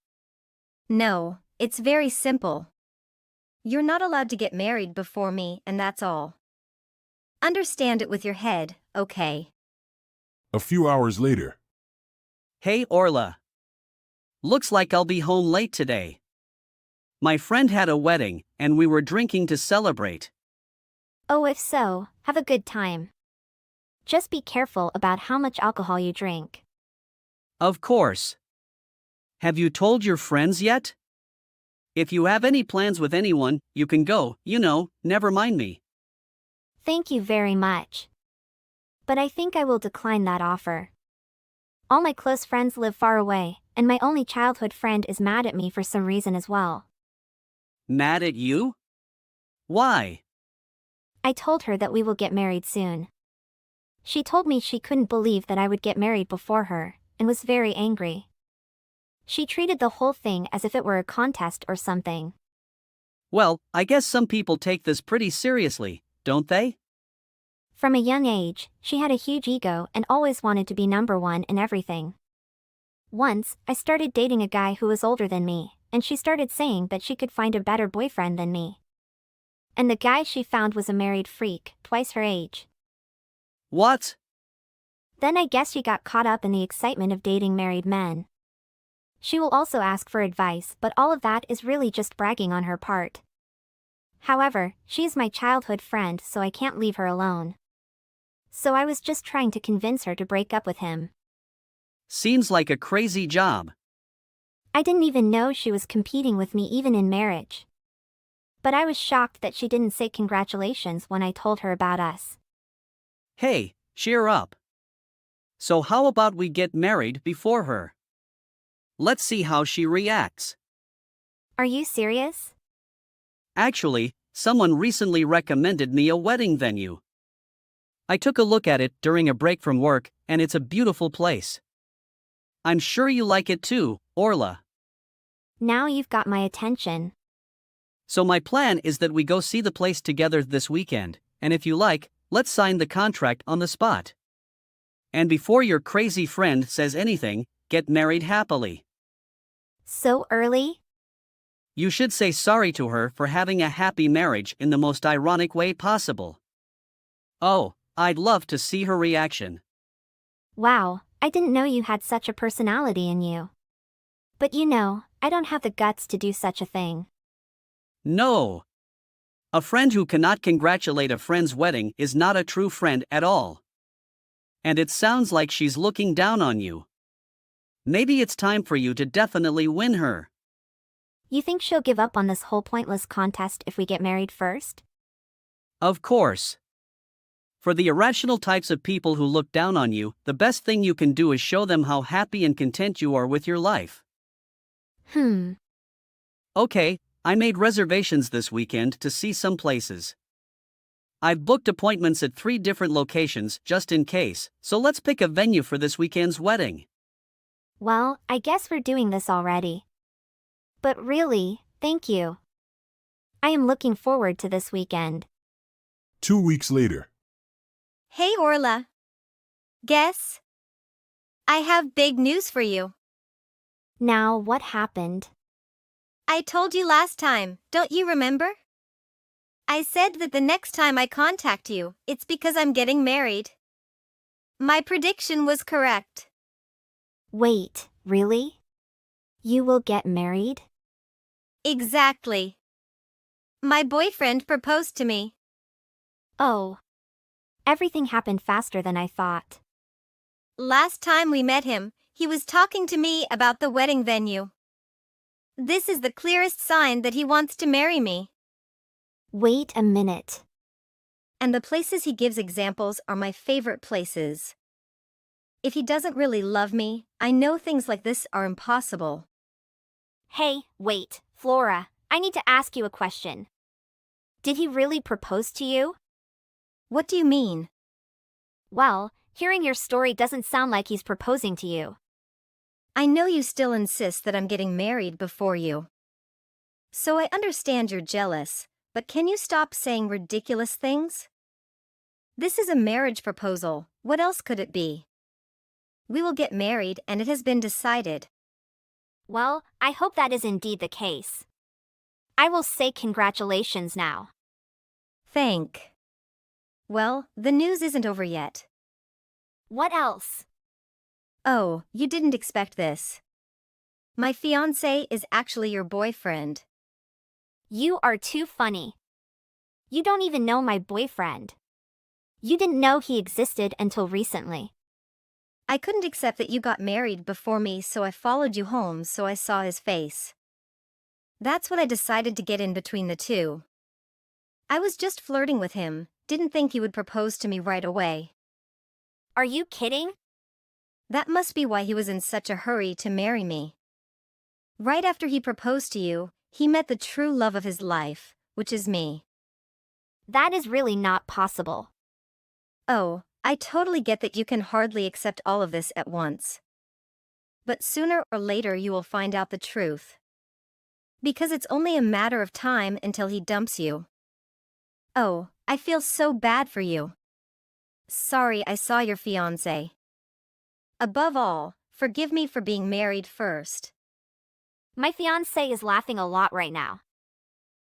No, it's very simple. You're not allowed to get married before me, and that's all. Understand it with your head, okay? A few hours later. Hey Orla. Looks like I'll be home late today. My friend had a wedding, and we were drinking to celebrate. Oh, if so, have a good time. Just be careful about how much alcohol you drink. Of course. Have you told your friends yet? If you have any plans with anyone, you can go, never mind me. Thank you very much. But I think I will decline that offer. All my close friends live far away, and my only childhood friend is mad at me for some reason as well. Mad at you? Why? I told her that we will get married soon. She told me she couldn't believe that I would get married before her, and was very angry. She treated the whole thing as if it were a contest or something. Well, I guess some people take this pretty seriously, don't they? From a young age, she had a huge ego and always wanted to be number one in everything. Once, I started dating a guy who was older than me, and she started saying that she could find a better boyfriend than me. And the guy she found was a married freak, twice her age. What? Then I guess she got caught up in the excitement of dating married men. She will also ask for advice, but all of that is really just bragging on her part. However, she is my childhood friend, so I can't leave her alone. So I was just trying to convince her to break up with him. Seems like a crazy job. I didn't even know she was competing with me even in marriage. But I was shocked that she didn't say congratulations when I told her about us. Hey, cheer up. So how about we get married before her? Let's see how she reacts. Are you serious? Actually, someone recently recommended me a wedding venue. I took a look at it during a break from work, and it's a beautiful place. I'm sure you like it too, Orla. Now you've got my attention. So my plan is that we go see the place together this weekend, and if you like, let's sign the contract on the spot. And before your crazy friend says anything, get married happily. So early? You should say sorry to her for having a happy marriage in the most ironic way possible. Oh, I'd love to see her reaction. Wow, I didn't know you had such a personality in you. But you know, I don't have the guts to do such a thing. No. A friend who cannot congratulate a friend's wedding is not a true friend at all. And it sounds like she's looking down on you. Maybe it's time for you to definitely win her. You think she'll give up on this whole pointless contest if we get married first? Of course. For the irrational types of people who look down on you, the best thing you can do is show them how happy and content you are with your life. Okay, I made reservations this weekend to see some places. I've booked appointments at 3 different locations just in case, so let's pick a venue for this weekend's wedding. Well, I guess we're doing this already. But really, thank you. I am looking forward to this weekend. 2 weeks later. Hey, Orla. Guess? I have big news for you. Now, what happened? I told you last time, don't you remember? I said that the next time I contact you, it's because I'm getting married. My prediction was correct. Wait, really? You will get married? Exactly. My boyfriend proposed to me. Oh. Everything happened faster than I thought. Last time we met him, he was talking to me about the wedding venue. This is the clearest sign that he wants to marry me. Wait a minute. And the places he gives examples are my favorite places. If he doesn't really love me, I know things like this are impossible. Hey, wait, Flora, I need to ask you a question. Did he really propose to you? What do you mean? Well, hearing your story doesn't sound like he's proposing to you. I know you still insist that I'm getting married before you. So I understand you're jealous, but can you stop saying ridiculous things? This is a marriage proposal, what else could it be? We will get married and it has been decided. Well, I hope that is indeed the case. I will say congratulations now. Well, the news isn't over yet. What else? Oh, you didn't expect this. My fiancé is actually your boyfriend. You are too funny. You don't even know my boyfriend. You didn't know he existed until recently. I couldn't accept that you got married before me, so I followed you home so I saw his face. That's when I decided to get in between the two. I was just flirting with him, didn't think he would propose to me right away. Are you kidding? That must be why he was in such a hurry to marry me. Right after he proposed to you, he met the true love of his life, which is me. That is really not possible. Oh, I totally get that you can hardly accept all of this at once. But sooner or later you will find out the truth. Because it's only a matter of time until he dumps you. Oh, I feel so bad for you. Sorry I saw your fiancé. Above all, forgive me for being married first. My fiancé is laughing a lot right now.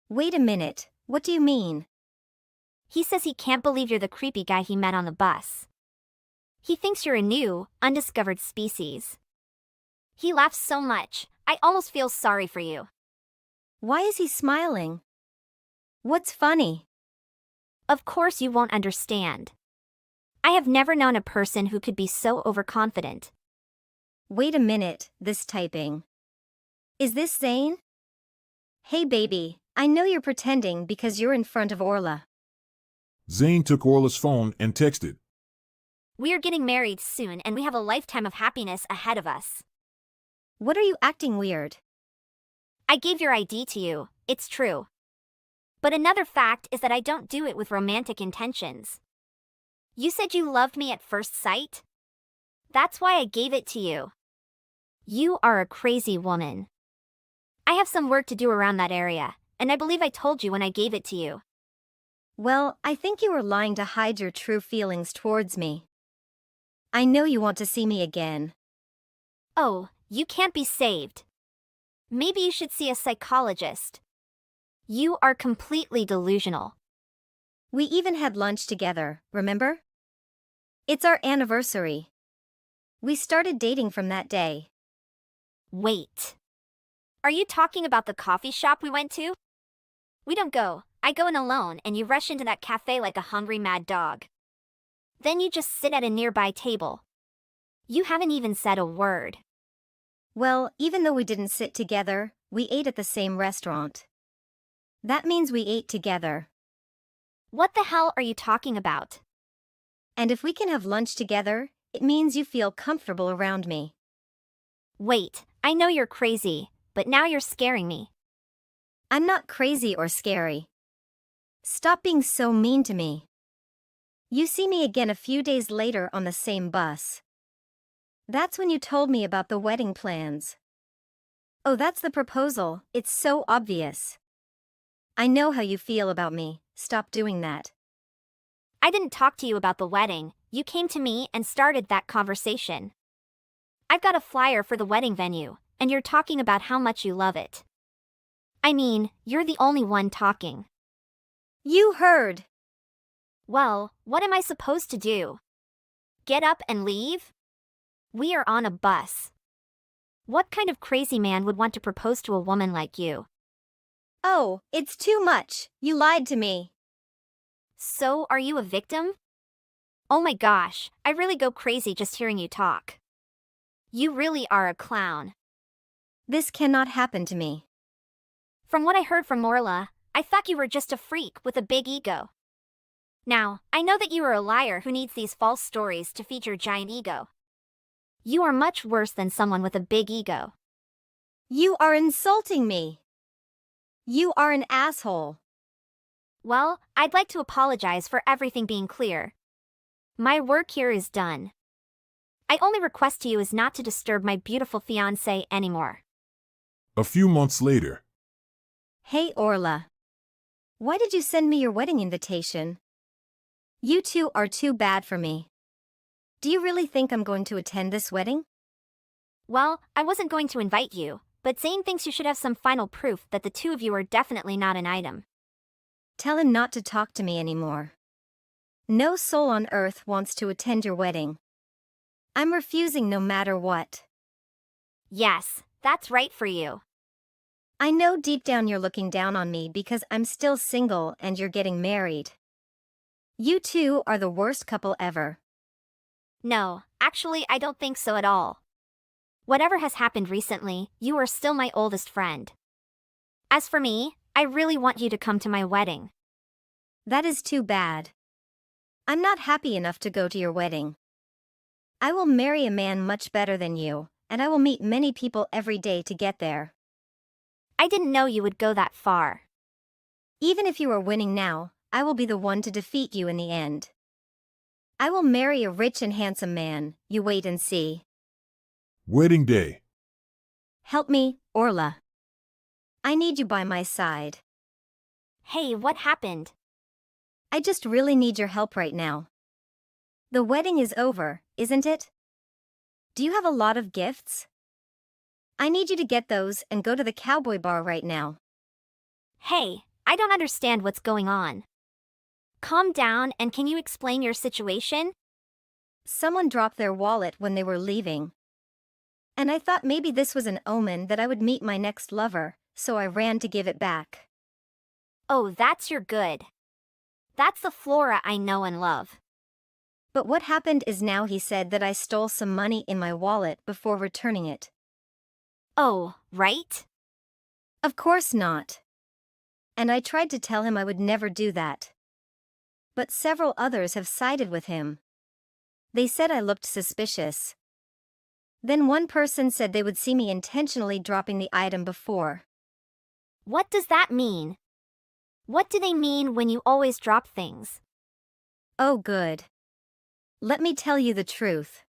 Wait a minute, what do you mean? He says he can't believe you're the creepy guy he met on the bus. He thinks you're a new, undiscovered species. He laughs so much, I almost feel sorry for you. Why is he smiling? What's funny? Of course you won't understand. I have never known a person who could be so overconfident. Wait a minute, this typing. Is this Zane? Hey baby, I know you're pretending because you're in front of Orla. Zane took Orla's phone and texted. We are getting married soon and we have a lifetime of happiness ahead of us. What are you acting weird? I gave your ID to you, it's true. But another fact is that I don't do it with romantic intentions. You said you loved me at first sight? That's why I gave it to you. You are a crazy woman. I have some work to do around that area, and I believe I told you when I gave it to you. Well, I think you were lying to hide your true feelings towards me. I know you want to see me again. Oh, you can't be saved. Maybe you should see a psychologist. You are completely delusional. We even had lunch together, remember? It's our anniversary. We started dating from that day. Wait. Are you talking about the coffee shop we went to? We don't go. I go in alone and you rush into that cafe like a hungry mad dog. Then you just sit at a nearby table. You haven't even said a word. Well, even though we didn't sit together, we ate at the same restaurant. That means we ate together. What the hell are you talking about? And if we can have lunch together, it means you feel comfortable around me. Wait, I know you're crazy, but now you're scaring me. I'm not crazy or scary. Stop being so mean to me. You see me again a few days later on the same bus. That's when you told me about the wedding plans. Oh, that's the proposal, it's so obvious. I know how you feel about me, stop doing that. I didn't talk to you about the wedding, you came to me and started that conversation. I've got a flyer for the wedding venue, and you're talking about how much you love it. I mean, you're the only one talking. You heard. Well, what am I supposed to do? Get up and leave? We are on a bus. What kind of crazy man would want to propose to a woman like you? Oh, it's too much, you lied to me. So, are you a victim? Oh my gosh, I really go crazy just hearing you talk. You really are a clown. This cannot happen to me. From what I heard from Morla, I thought you were just a freak with a big ego. Now, I know that you are a liar who needs these false stories to feed your giant ego. You are much worse than someone with a big ego. You are insulting me. You are an asshole. Well, I'd like to apologize for everything being clear. My work here is done. I only request to you is not to disturb my beautiful fiancé anymore. A few months later. Hey Orla. Why did you send me your wedding invitation? You two are too bad for me. Do you really think I'm going to attend this wedding? Well, I wasn't going to invite you, but Zane thinks you should have some final proof that the two of you are definitely not an item. Tell him not to talk to me anymore. No soul on earth wants to attend your wedding. I'm refusing no matter what. Yes, that's right for you. I know deep down you're looking down on me because I'm still single and you're getting married. You two are the worst couple ever. No, actually I don't think so at all. Whatever has happened recently, you are still my oldest friend. As for me, I really want you to come to my wedding. That is too bad. I'm not happy enough to go to your wedding. I will marry a man much better than you, and I will meet many people every day to get there. I didn't know you would go that far. Even if you are winning now, I will be the one to defeat you in the end. I will marry a rich and handsome man, you wait and see. Wedding day. Help me, Orla. I need you by my side. Hey, what happened? I just really need your help right now. The wedding is over, isn't it? Do you have a lot of gifts? I need you to get those and go to the cowboy bar right now. Hey, I don't understand what's going on. Calm down and can you explain your situation? Someone dropped their wallet when they were leaving. And I thought maybe this was an omen that I would meet my next lover, so I ran to give it back. Oh, that's your good. That's the Flora I know and love. But what happened is now he said that I stole some money in my wallet before returning it. Oh, right? Of course not. And I tried to tell him I would never do that. But several others have sided with him. They said I looked suspicious. Then one person said they would see me intentionally dropping the item before. What does that mean? What do they mean when you always drop things? Oh, good. Let me tell you the truth.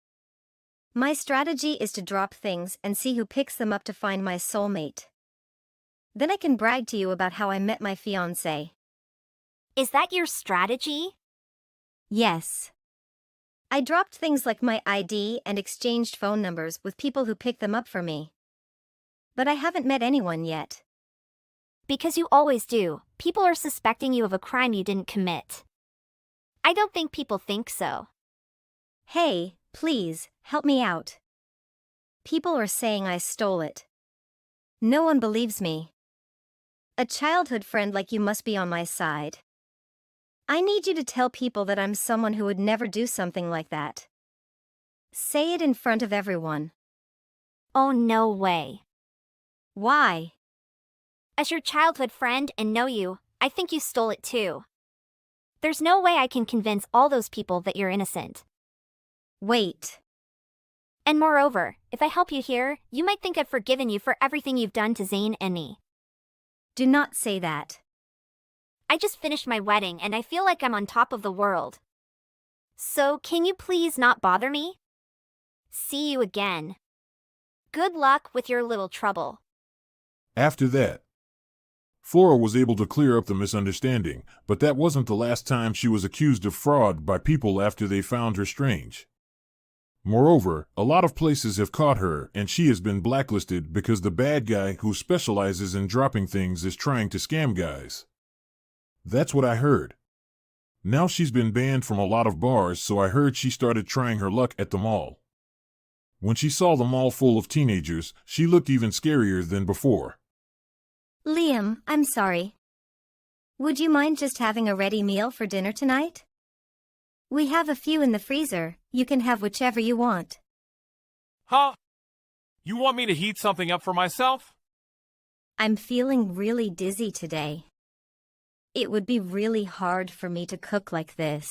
My strategy is to drop things and see who picks them up to find my soulmate. Then I can brag to you about how I met my fiancé. Is that your strategy? Yes. I dropped things like my ID and exchanged phone numbers with people who picked them up for me. But I haven't met anyone yet. Because you always do. People are suspecting you of a crime you didn't commit. I don't think people think so. Hey, please, help me out. People are saying I stole it. No one believes me. A childhood friend like you must be on my side. I need you to tell people that I'm someone who would never do something like that. Say it in front of everyone. Oh, no way. Why? As your childhood friend and know you, I think you stole it too. There's no way I can convince all those people that you're innocent. Wait. And moreover, if I help you here, you might think I've forgiven you for everything you've done to Zane and me. Do not say that. I just finished my wedding and I feel like I'm on top of the world. So can you please not bother me? See you again. Good luck with your little trouble. After that, Flora was able to clear up the misunderstanding, but that wasn't the last time she was accused of fraud by people after they found her strange. Moreover, a lot of places have caught her and she has been blacklisted because the bad guy who specializes in dropping things is trying to scam guys. That's what I heard. Now she's been banned from a lot of bars, so I heard she started trying her luck at the mall. When she saw the mall full of teenagers, she looked even scarier than before. Liam, I'm sorry. Would you mind just having a ready meal for dinner tonight? We have a few in the freezer. You can have whichever you want. Huh? You want me to heat something up for myself? I'm feeling really dizzy today. It would be really hard for me to cook like this.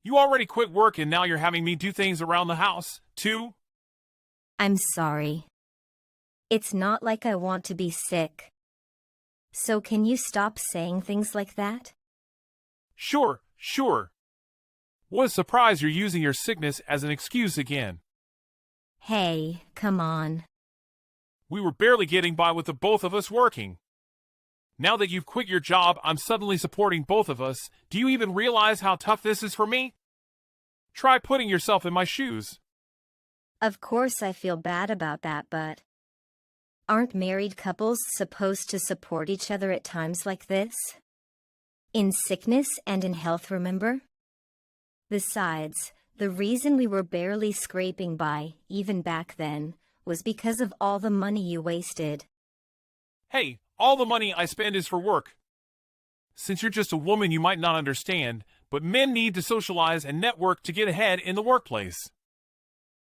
You already quit work and now you're having me do things around the house, too? I'm sorry. It's not like I want to be sick. So can you stop saying things like that? Sure. What a surprise you're using your sickness as an excuse again. Hey, come on. We were barely getting by with the both of us working. Now that you've quit your job, I'm suddenly supporting both of us. Do you even realize how tough this is for me? Try putting yourself in my shoes. Of course I feel bad about that, but aren't married couples supposed to support each other at times like this? In sickness and in health, remember? Besides, the reason we were barely scraping by, even back then, was because of all the money you wasted. Hey, all the money I spend is for work. Since you're just a woman, you might not understand, but men need to socialize and network to get ahead in the workplace.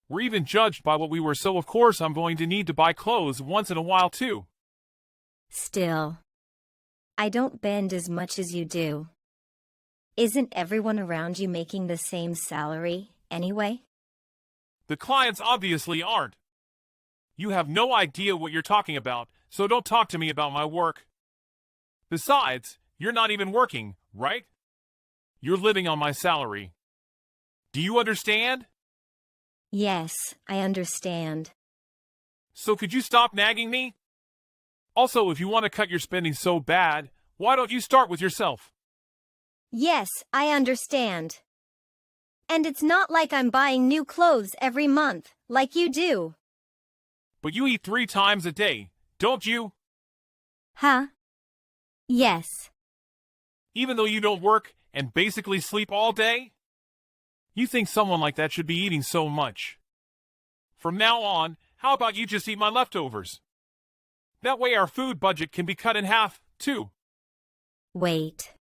We're even judged by what we wear, so of course I'm going to need to buy clothes once in a while too. Still, I don't bend as much as you do. Isn't everyone around you making the same salary anyway? The clients obviously aren't. You have no idea what you're talking about, so don't talk to me about my work. Besides, you're not even working, right? You're living on my salary. Do you understand? Yes, I understand. So could you stop nagging me? Also, if you want to cut your spending so bad, why don't you start with yourself? Yes, I understand. And it's not like I'm buying new clothes every month, like you do. But you eat 3 times a day, don't you? Huh? Yes. Even though you don't work and basically sleep all day? You think someone like that should be eating so much. From now on, how about you just eat my leftovers? That way our food budget can be cut in half, too. Wait.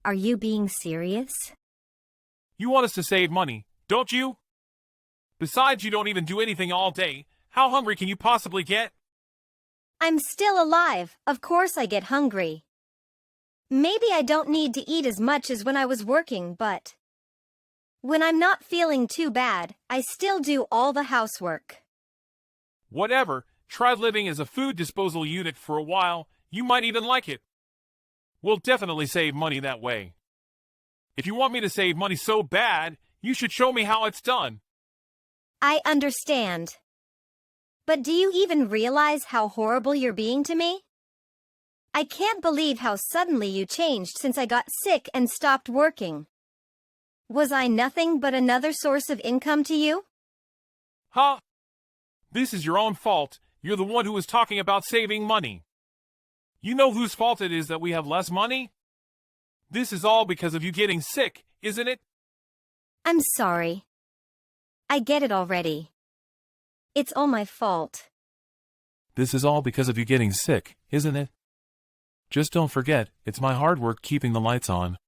Are you being serious? You want us to save money, don't you? Besides, you don't even do anything all day. How hungry can you possibly get? I'm still alive. Of course I get hungry. Maybe I don't need to eat as much as when I was working, but when I'm not feeling too bad, I still do all the housework. Whatever, try living as a food disposal unit for a while. You might even like it. We'll definitely save money that way. If you want me to save money so bad, you should show me how it's done. I understand. But do you even realize how horrible you're being to me? I can't believe how suddenly you changed since I got sick and stopped working. Was I nothing but another source of income to you? Huh? This is your own fault. You're the one who was talking about saving money. You know whose fault it is that we have less money? This is all because of you getting sick, isn't it? I'm sorry. I get it already. It's all my fault. This is all because of you getting sick, isn't it? Just don't forget, it's my hard work keeping the lights on.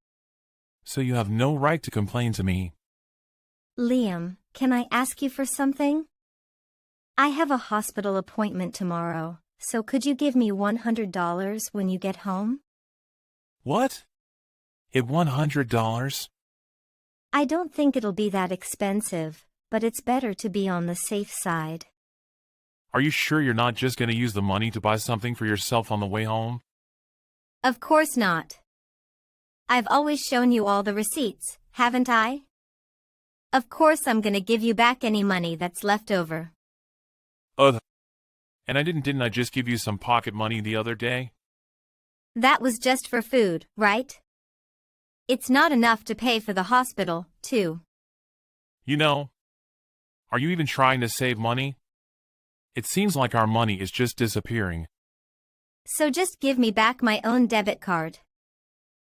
So you have no right to complain to me. Liam, can I ask you for something? I have a hospital appointment tomorrow, so could you give me $100 when you get home? What? $100? I don't think it'll be that expensive, but it's better to be on the safe side. Are you sure you're not just going to use the money to buy something for yourself on the way home? Of course not. I've always shown you all the receipts, haven't I? Of course I'm gonna give you back any money that's left over. And didn't I just give you some pocket money the other day? That was just for food, right? It's not enough to pay for the hospital, too. You know, are you even trying to save money? It seems like our money is just disappearing. So just give me back my own debit card.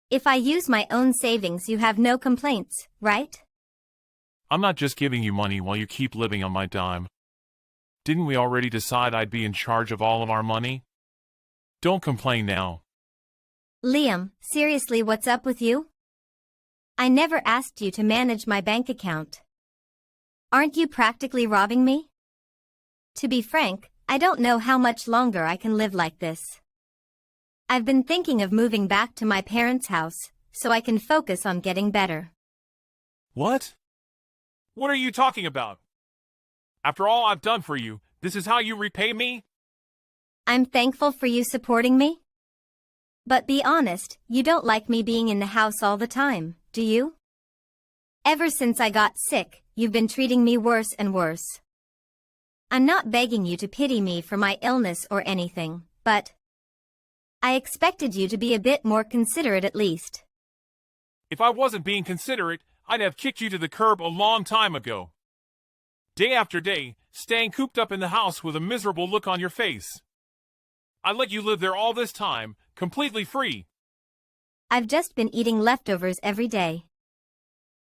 If I use my own savings, you have no complaints, right? I'm not just giving you money while you keep living on my dime. Didn't we already decide I'd be in charge of all of our money? Don't complain now. Liam, seriously, what's up with you? I never asked you to manage my bank account. Aren't you practically robbing me? To be frank, I don't know how much longer I can live like this. I've been thinking of moving back to my parents' house, so I can focus on getting better. What? What are you talking about? After all I've done for you, this is how you repay me? I'm thankful for you supporting me. But be honest, you don't like me being in the house all the time, do you? Ever since I got sick, you've been treating me worse and worse. I'm not begging you to pity me for my illness or anything, but I expected you to be a bit more considerate at least. If I wasn't being considerate, I'd have kicked you to the curb a long time ago. Day after day, staying cooped up in the house with a miserable look on your face. I let you live there all this time, completely free. I've just been eating leftovers every day.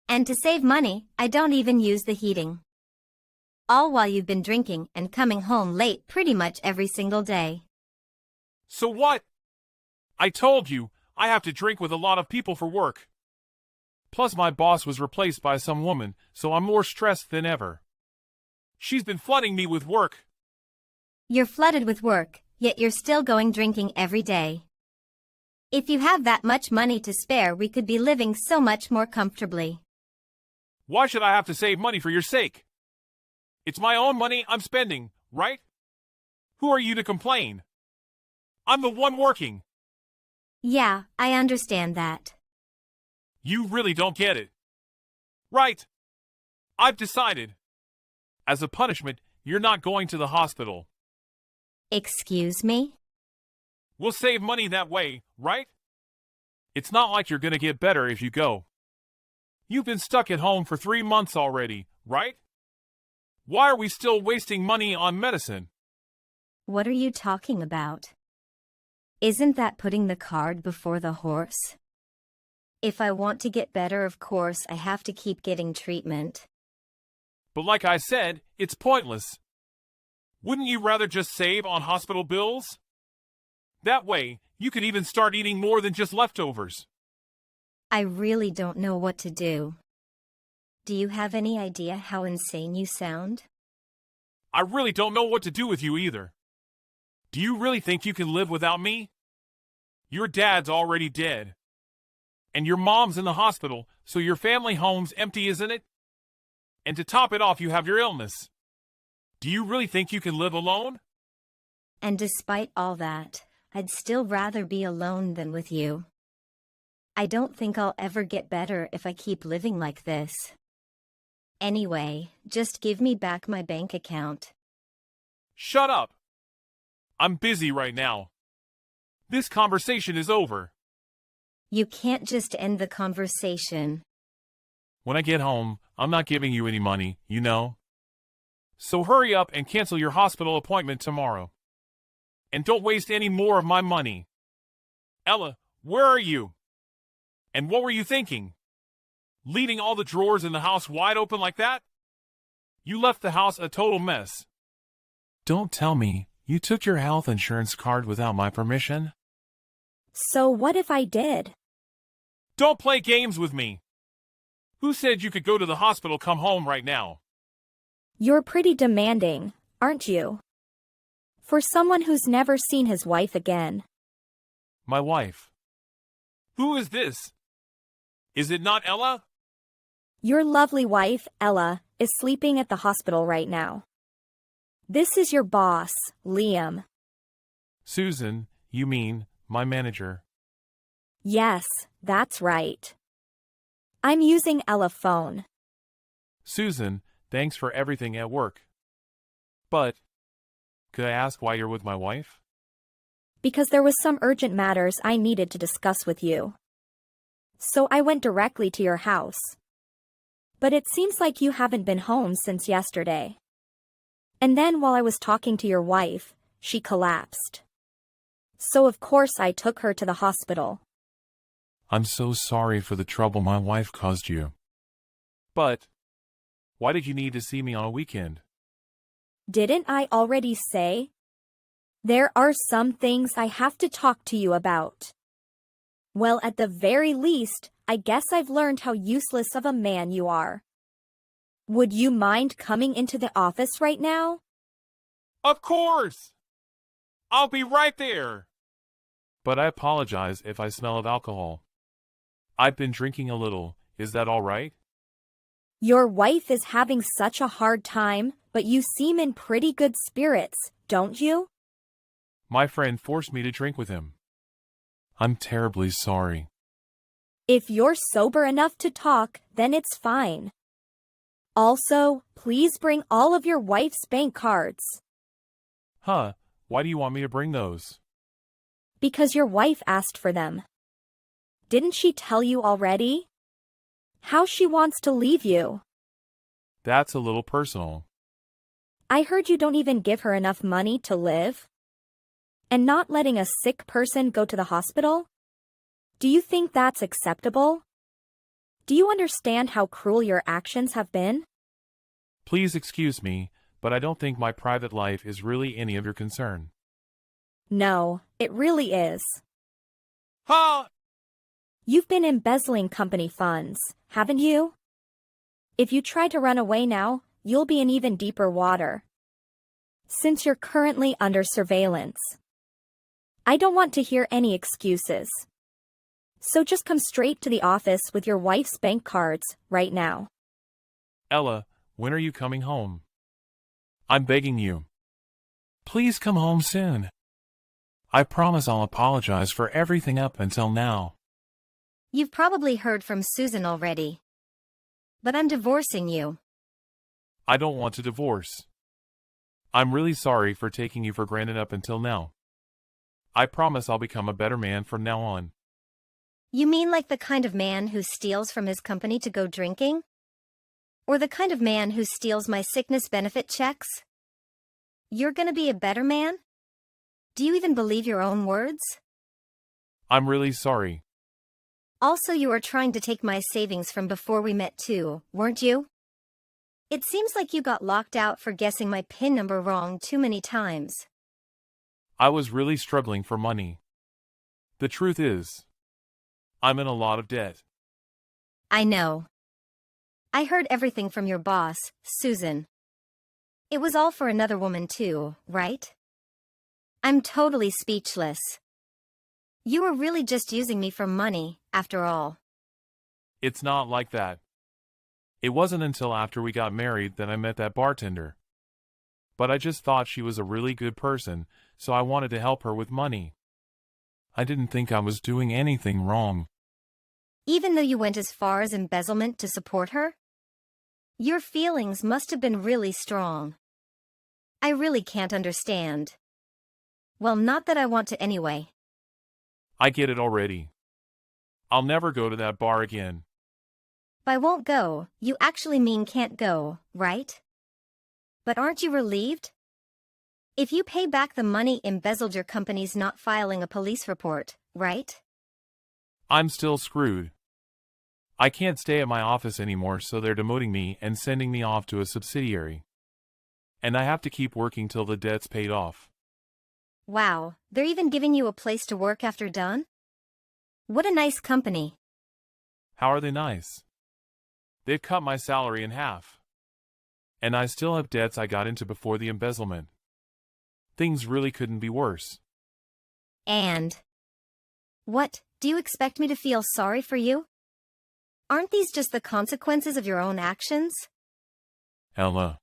And to save money, I don't even use the heating. All while you've been drinking and coming home late pretty much every single day. So what? I told you, I have to drink with a lot of people for work. Plus my boss was replaced by some woman, so I'm more stressed than ever. She's been flooding me with work. You're flooded with work, yet you're still going drinking every day. If you have that much money to spare, we could be living so much more comfortably. Why should I have to save money for your sake? It's my own money I'm spending, right? Who are you to complain? I'm the one working. Yeah, I understand that. You really don't get it. Right. I've decided. As a punishment, you're not going to the hospital. Excuse me? We'll save money that way, right? It's not like you're gonna get better if you go. You've been stuck at home for 3 months already, right? Why are we still wasting money on medicine? What are you talking about? Isn't that putting the cart before the horse? If I want to get better, of course, I have to keep getting treatment. But like I said, it's pointless. Wouldn't you rather just save on hospital bills? That way, you could even start eating more than just leftovers. I really don't know what to do. Do you have any idea how insane you sound? I really don't know what to do with you either. Do you really think you can live without me? Your dad's already dead. And your mom's in the hospital, so your family home's empty, isn't it? And to top it off, you have your illness. Do you really think you can live alone? And despite all that, I'd still rather be alone than with you. I don't think I'll ever get better if I keep living like this. Anyway, just give me back my bank account. Shut up! I'm busy right now. This conversation is over. You can't just end the conversation. When I get home, I'm not giving you any money, you know? So hurry up and cancel your hospital appointment tomorrow. And don't waste any more of my money. Ella, where are you? And what were you thinking? Leaving all the drawers in the house wide open like that? You left the house a total mess. Don't tell me you took your health insurance card without my permission. So what if I did? Don't play games with me. Who said you could go to the hospital, come home right now? You're pretty demanding, aren't you? For someone who's never seen his wife again. My wife. Who is this? Is it not Ella? Your lovely wife, Ella, is sleeping at the hospital right now. This is your boss, Liam. Susan, you mean my manager. Yes, that's right. I'm using Ella phone. Susan, thanks for everything at work. But, could I ask why you're with my wife? Because there was some urgent matters I needed to discuss with you. So I went directly to your house. But it seems like you haven't been home since yesterday. And then while I was talking to your wife, she collapsed. So of course I took her to the hospital. I'm so sorry for the trouble my wife caused you. But, why did you need to see me on a weekend? Didn't I already say? There are some things I have to talk to you about. Well, at the very least, I guess I've learned how useless of a man you are. Would you mind coming into the office right now? Of course! I'll be right there! But I apologize if I smell of alcohol. I've been drinking a little. Is that all right? Your wife is having such a hard time, but you seem in pretty good spirits, don't you? My friend forced me to drink with him. I'm terribly sorry. If you're sober enough to talk, then it's fine. Also, please bring all of your wife's bank cards. Huh, why do you want me to bring those? Because your wife asked for them. Didn't she tell you already? How she wants to leave you. That's a little personal. I heard you don't even give her enough money to live. And not letting a sick person go to the hospital? Do you think that's acceptable? Do you understand how cruel your actions have been? Please excuse me, but I don't think my private life is really any of your concern. No, it really is. Ha! You've been embezzling company funds, haven't you? If you try to run away now, you'll be in even deeper water. Since you're currently under surveillance. I don't want to hear any excuses. So just come straight to the office with your wife's bank cards right now. Ella, when are you coming home? I'm begging you. Please come home soon. I promise I'll apologize for everything up until now. You've probably heard from Susan already. But I'm divorcing you. I don't want to divorce. I'm really sorry for taking you for granted up until now. I promise I'll become a better man from now on. You mean like the kind of man who steals from his company to go drinking? Or the kind of man who steals my sickness benefit checks? You're gonna be a better man? Do you even believe your own words? I'm really sorry. Also, you were trying to take my savings from before we met too, weren't you? It seems like you got locked out for guessing my PIN number wrong too many times. I was really struggling for money. The truth is, I'm in a lot of debt. I know. I heard everything from your boss, Susan. It was all for another woman too, right? I'm totally speechless. You were really just using me for money, after all. It's not like that. It wasn't until after we got married that I met that bartender. But I just thought she was a really good person, so I wanted to help her with money. I didn't think I was doing anything wrong. Even though you went as far as embezzlement to support her? Your feelings must have been really strong. I really can't understand. Well, not that I want to anyway. I get it already. I'll never go to that bar again. By won't go, you actually mean can't go, right? But aren't you relieved? If you pay back the money embezzled, your company's not filing a police report, right? I'm still screwed. I can't stay at my office anymore, so they're demoting me and sending me off to a subsidiary. And I have to keep working till the debt's paid off. Wow, they're even giving you a place to work after done? What a nice company. How are they nice? They've cut my salary in half. And I still have debts I got into before the embezzlement. Things really couldn't be worse. And? What, do you expect me to feel sorry for you? Aren't these just the consequences of your own actions? Ella,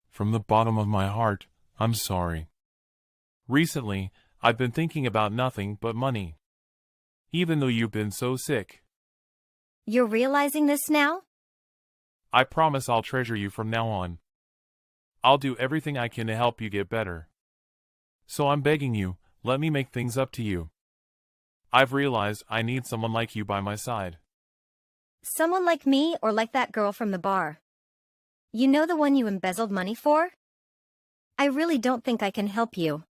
from the bottom of my heart, I'm sorry. Recently, I've been thinking about nothing but money. Even though you've been so sick. You're realizing this now? I promise I'll treasure you from now on. I'll do everything I can to help you get better. So I'm begging you, let me make things up to you. I've realized I need someone like you by my side. Someone like me or like that girl from the bar? You know, the one you embezzled money for? I really don't think I can help you.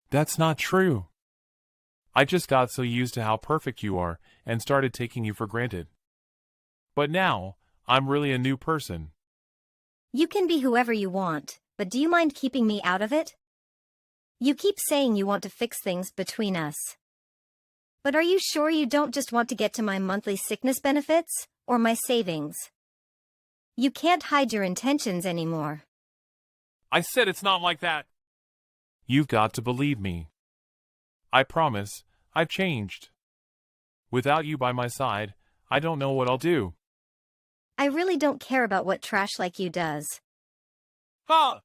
That's not true. I just got so used to how perfect you are and started taking you for granted. But now, I'm really a new person. You can be whoever you want, but do you mind keeping me out of it? You keep saying you want to fix things between us. But are you sure you don't just want to get to my monthly sickness benefits, or my savings? You can't hide your intentions anymore. I said it's not like that. You've got to believe me. I promise, I've changed. Without you by my side, I don't know what I'll do. I really don't care about what trash like you does. Ha!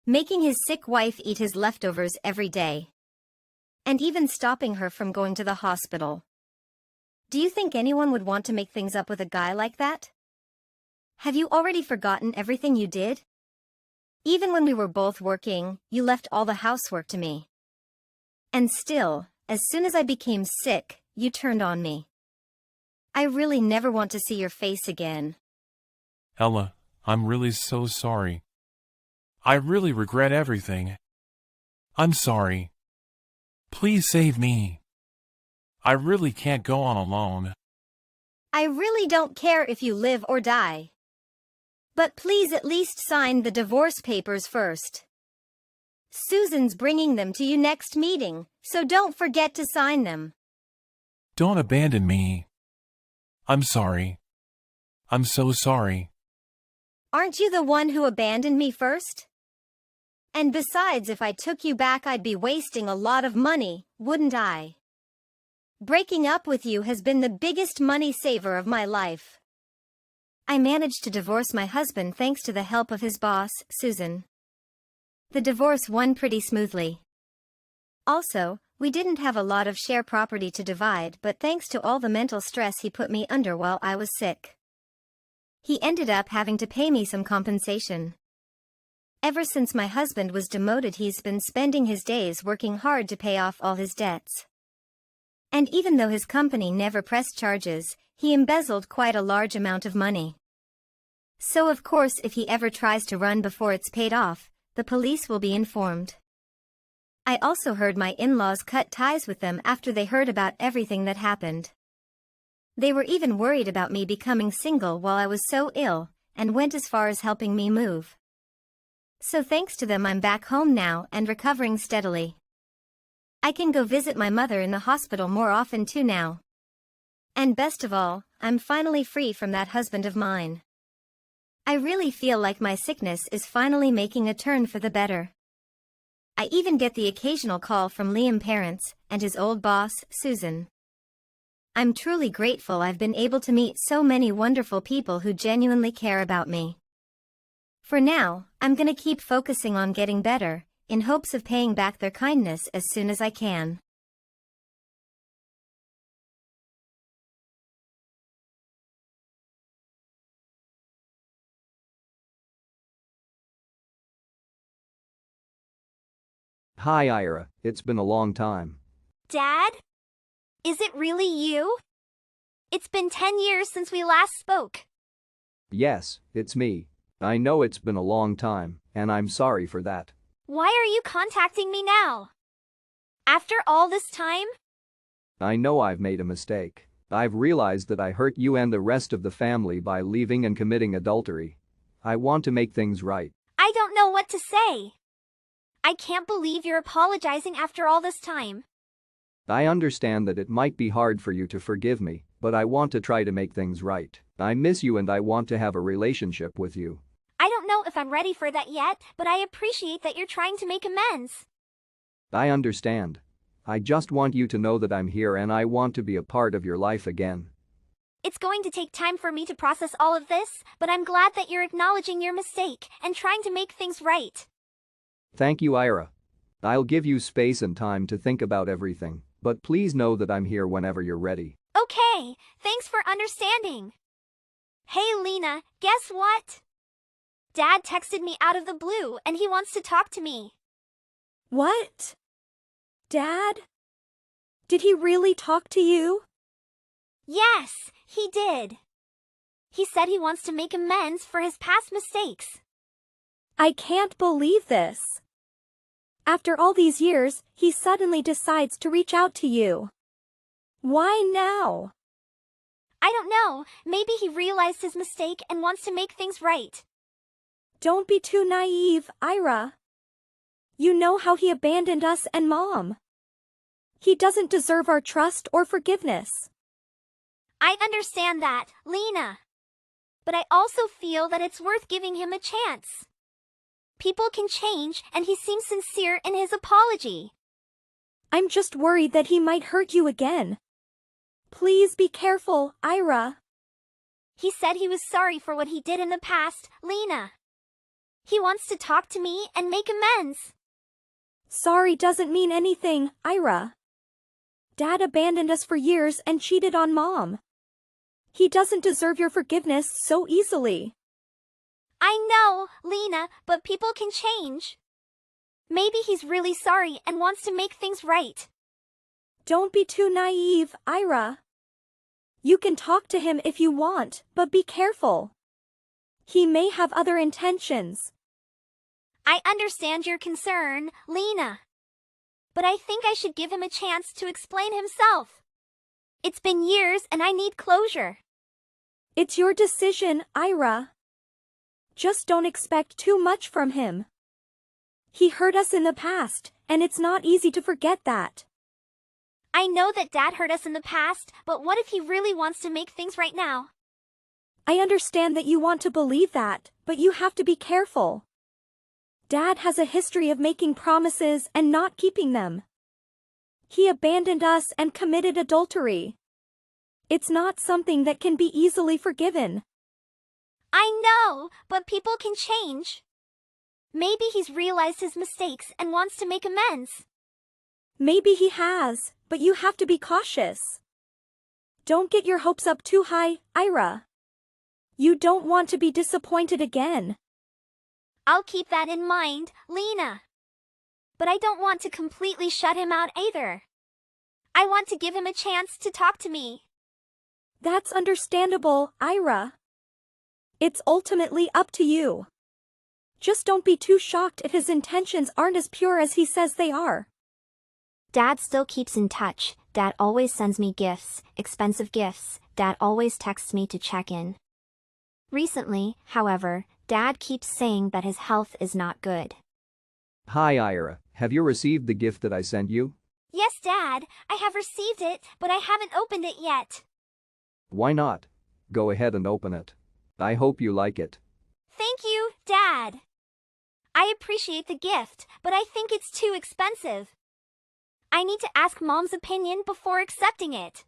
Making his sick wife eat his leftovers every day. And even stopping her from going to the hospital. Do you think anyone would want to make things up with a guy like that? Have you already forgotten everything you did? Even when we were both working, you left all the housework to me. And still, as soon as I became sick, you turned on me. I really never want to see your face again. Ella, I'm really so sorry. I really regret everything. I'm sorry. Please save me. I really can't go on alone. I really don't care if you live or die. But please at least sign the divorce papers first. Susan's bringing them to you next meeting, so don't forget to sign them. Don't abandon me. I'm sorry. I'm so sorry. Aren't you the one who abandoned me first? And besides, if I took you back, I'd be wasting a lot of money, wouldn't I? Breaking up with you has been the biggest money saver of my life. I managed to divorce my husband thanks to the help of his boss, Susan. The divorce won pretty smoothly. Also, we didn't have a lot of share property to divide, but thanks to all the mental stress he put me under while I was sick, he ended up having to pay me some compensation. Ever since my husband was demoted, he's been spending his days working hard to pay off all his debts. And even though his company never pressed charges, he embezzled quite a large amount of money. So of course, if he ever tries to run before it's paid off, the police will be informed. I also heard my in-laws cut ties with them after they heard about everything that happened. They were even worried about me becoming single while I was so ill, and went as far as helping me move. So thanks to them, I'm back home now and recovering steadily. I can go visit my mother in the hospital more often too now. And best of all, I'm finally free from that husband of mine. I really feel like my sickness is finally making a turn for the better. I even get the occasional call from Liam's parents and his old boss, Susan. I'm truly grateful I've been able to meet so many wonderful people who genuinely care about me. For now, I'm gonna keep focusing on getting better, in hopes of paying back their kindness as soon as I can. Hi Ira, it's been a long time. Dad? Is it really you? It's been 10 years since we last spoke. Yes, it's me. I know it's been a long time, and I'm sorry for that. Why are you contacting me now? After all this time? I know I've made a mistake. I've realized that I hurt you and the rest of the family by leaving and committing adultery. I want to make things right. I don't know what to say. I can't believe you're apologizing after all this time. I understand that it might be hard for you to forgive me, but I want to try to make things right. I miss you and I want to have a relationship with you. I don't know if I'm ready for that yet, but I appreciate that you're trying to make amends. I understand. I just want you to know that I'm here and I want to be a part of your life again. It's going to take time for me to process all of this, but I'm glad that you're acknowledging your mistake and trying to make things right. Thank you, Ira. I'll give you space and time to think about everything, but please know that I'm here whenever you're ready. Okay, thanks for understanding. Hey Lena, guess what? Dad texted me out of the blue and he wants to talk to me. What? Dad? Did he really talk to you? Yes, he did. He said he wants to make amends for his past mistakes. I can't believe this. After all these years, he suddenly decides to reach out to you. Why now? I don't know, maybe he realized his mistake and wants to make things right. Don't be too naive, Ira. You know how he abandoned us and Mom. He doesn't deserve our trust or forgiveness. I understand that, Lena. But I also feel that it's worth giving him a chance. People can change and he seems sincere in his apology. I'm just worried that he might hurt you again. Please be careful, Ira. He said he was sorry for what he did in the past, Lena. He wants to talk to me and make amends. Sorry doesn't mean anything, Ira. Dad abandoned us for years and cheated on Mom. He doesn't deserve your forgiveness so easily. I know, Lena, but people can change. Maybe he's really sorry and wants to make things right. Don't be too naive, Ira. You can talk to him if you want, but be careful. He may have other intentions. I understand your concern, Lena. But I think I should give him a chance to explain himself. It's been years and I need closure. It's your decision, Ira. Just don't expect too much from him. He hurt us in the past, and it's not easy to forget that. I know that Dad hurt us in the past, but what if he really wants to make things right now? I understand that you want to believe that, but you have to be careful. Dad has a history of making promises and not keeping them. He abandoned us and committed adultery. It's not something that can be easily forgiven. I know, but people can change. Maybe he's realized his mistakes and wants to make amends. Maybe he has, but you have to be cautious. Don't get your hopes up too high, Ira. You don't want to be disappointed again. I'll keep that in mind, Lena. But I don't want to completely shut him out either. I want to give him a chance to talk to me. That's understandable, Ira. It's ultimately up to you. Just don't be too shocked if his intentions aren't as pure as he says they are. Dad still keeps in touch. Dad always sends me gifts, expensive gifts. Dad always texts me to check in. Recently, however, Dad keeps saying that his health is not good. Hi Ira, have you received the gift that I sent you? Yes, Dad, I have received it, but I haven't opened it yet. Why not? Go ahead and open it. I hope you like it. Thank you, Dad. I appreciate the gift, but I think it's too expensive. I need to ask Mom's opinion before accepting it.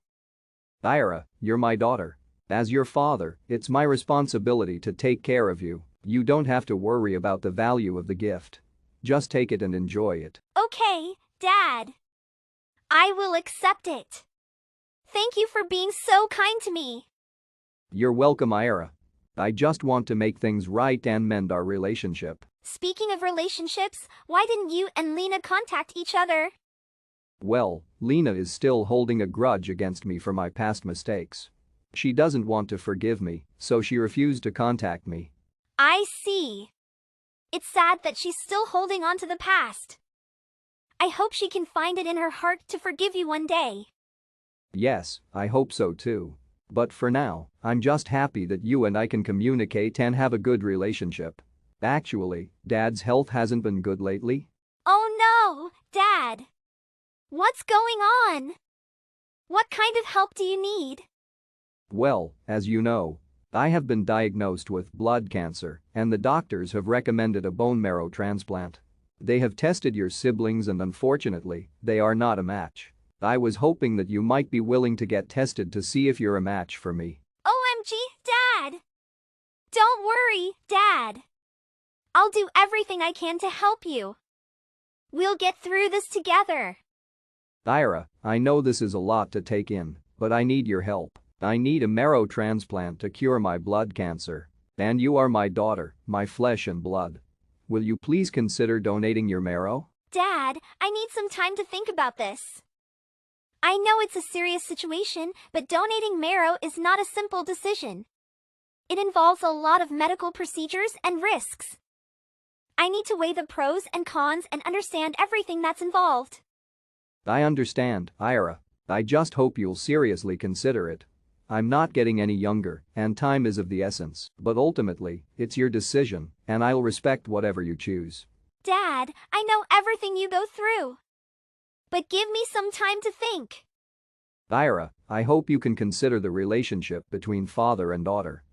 Ira, you're my daughter. As your father, it's my responsibility to take care of you. You don't have to worry about the value of the gift. Just take it and enjoy it. Okay, Dad. I will accept it. Thank you for being so kind to me. You're welcome, Ira. I just want to make things right and mend our relationship. Speaking of relationships, why didn't you and Lena contact each other? Well, Lena is still holding a grudge against me for my past mistakes. She doesn't want to forgive me, so she refused to contact me. I see. It's sad that she's still holding on to the past. I hope she can find it in her heart to forgive you one day. Yes, I hope so too. But for now, I'm just happy that you and I can communicate and have a good relationship. Actually, Dad's health hasn't been good lately. Oh no, Dad. What's going on? What kind of help do you need? Well, as you know, I have been diagnosed with blood cancer, and the doctors have recommended a bone marrow transplant. They have tested your siblings and unfortunately, they are not a match. I was hoping that you might be willing to get tested to see if you're a match for me. OMG, Dad! Don't worry, Dad. I'll do everything I can to help you. We'll get through this together. Ira, I know this is a lot to take in, but I need your help. I need a marrow transplant to cure my blood cancer. And you are my daughter, my flesh and blood. Will you please consider donating your marrow? Dad, I need some time to think about this. I know it's a serious situation, but donating marrow is not a simple decision. It involves a lot of medical procedures and risks. I need to weigh the pros and cons and understand everything that's involved. I understand, Ira. I just hope you'll seriously consider it. I'm not getting any younger, and time is of the essence, but ultimately, it's your decision, and I'll respect whatever you choose. Dad, I know everything you go through. But give me some time to think. Ira, I hope you can consider the relationship between father and daughter.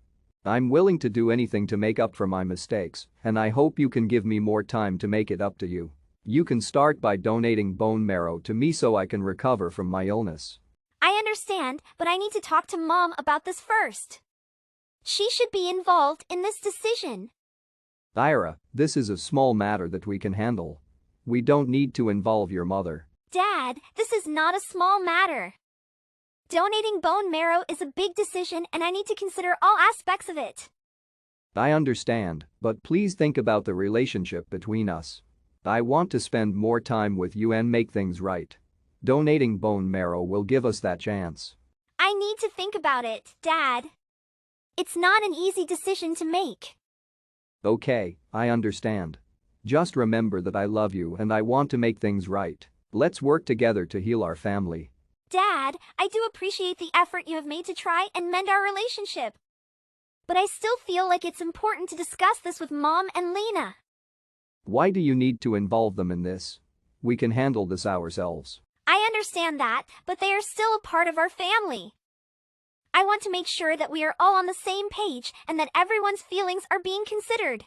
I'm willing to do anything to make up for my mistakes, and I hope you can give me more time to make it up to you. You can start by donating bone marrow to me so I can recover from my illness. I understand, but I need to talk to Mom about this first. She should be involved in this decision. Ira, this is a small matter that we can handle. We don't need to involve your mother. Dad, this is not a small matter. Donating bone marrow is a big decision and I need to consider all aspects of it. I understand, but please think about the relationship between us. I want to spend more time with you and make things right. Donating bone marrow will give us that chance. I need to think about it, Dad. It's not an easy decision to make. Okay, I understand. Just remember that I love you and I want to make things right. Let's work together to heal our family. Dad, I do appreciate the effort you have made to try and mend our relationship. But I still feel like it's important to discuss this with Mom and Lena. Why do you need to involve them in this? We can handle this ourselves. I understand that, but they are still a part of our family. I want to make sure that we are all on the same page and that everyone's feelings are being considered.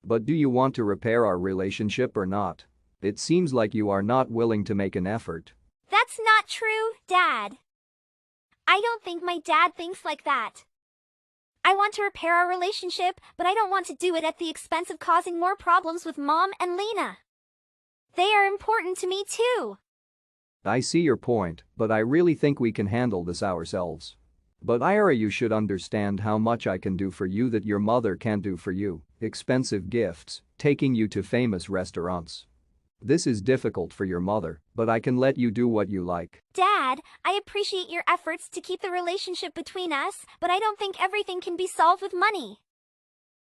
But do you want to repair our relationship or not? It seems like you are not willing to make an effort. That's not true, Dad. I don't think my dad thinks like that. I want to repair our relationship, but I don't want to do it at the expense of causing more problems with Mom and Lena. They are important to me too. I see your point, but I really think we can handle this ourselves. But Ira, you should understand how much I can do for you that your mother can't do for you. Expensive gifts, taking you to famous restaurants. This is difficult for your mother, but I can let you do what you like. Dad, I appreciate your efforts to keep the relationship between us, but I don't think everything can be solved with money.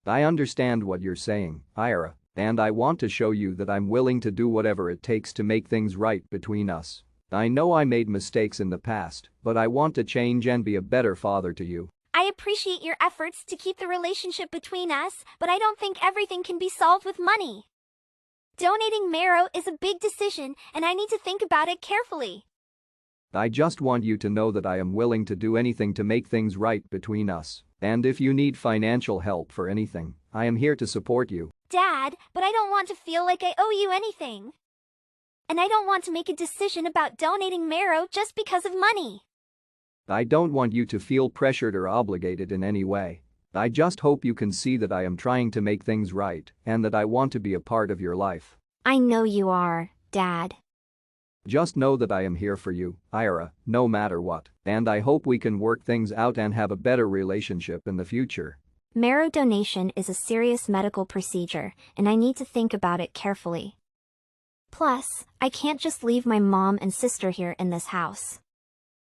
I understand what you're saying, Ira, and I want to show you that I'm willing to do whatever it takes to make things right between us. I know I made mistakes in the past, but I want to change and be a better father to you. I appreciate your efforts to keep the relationship between us, but I don't think everything can be solved with money. Donating marrow is a big decision, and I need to think about it carefully. I just want you to know that I am willing to do anything to make things right between us. And if you need financial help for anything, I am here to support you. Dad, but I don't want to feel like I owe you anything. And I don't want to make a decision about donating marrow just because of money. I don't want you to feel pressured or obligated in any way. I just hope you can see that I am trying to make things right and that I want to be a part of your life. I know you are, Dad. Just know that I am here for you, Ira, no matter what, and I hope we can work things out and have a better relationship in the future. Marrow donation is a serious medical procedure, and I need to think about it carefully. Plus, I can't just leave my mom and sister here in this house.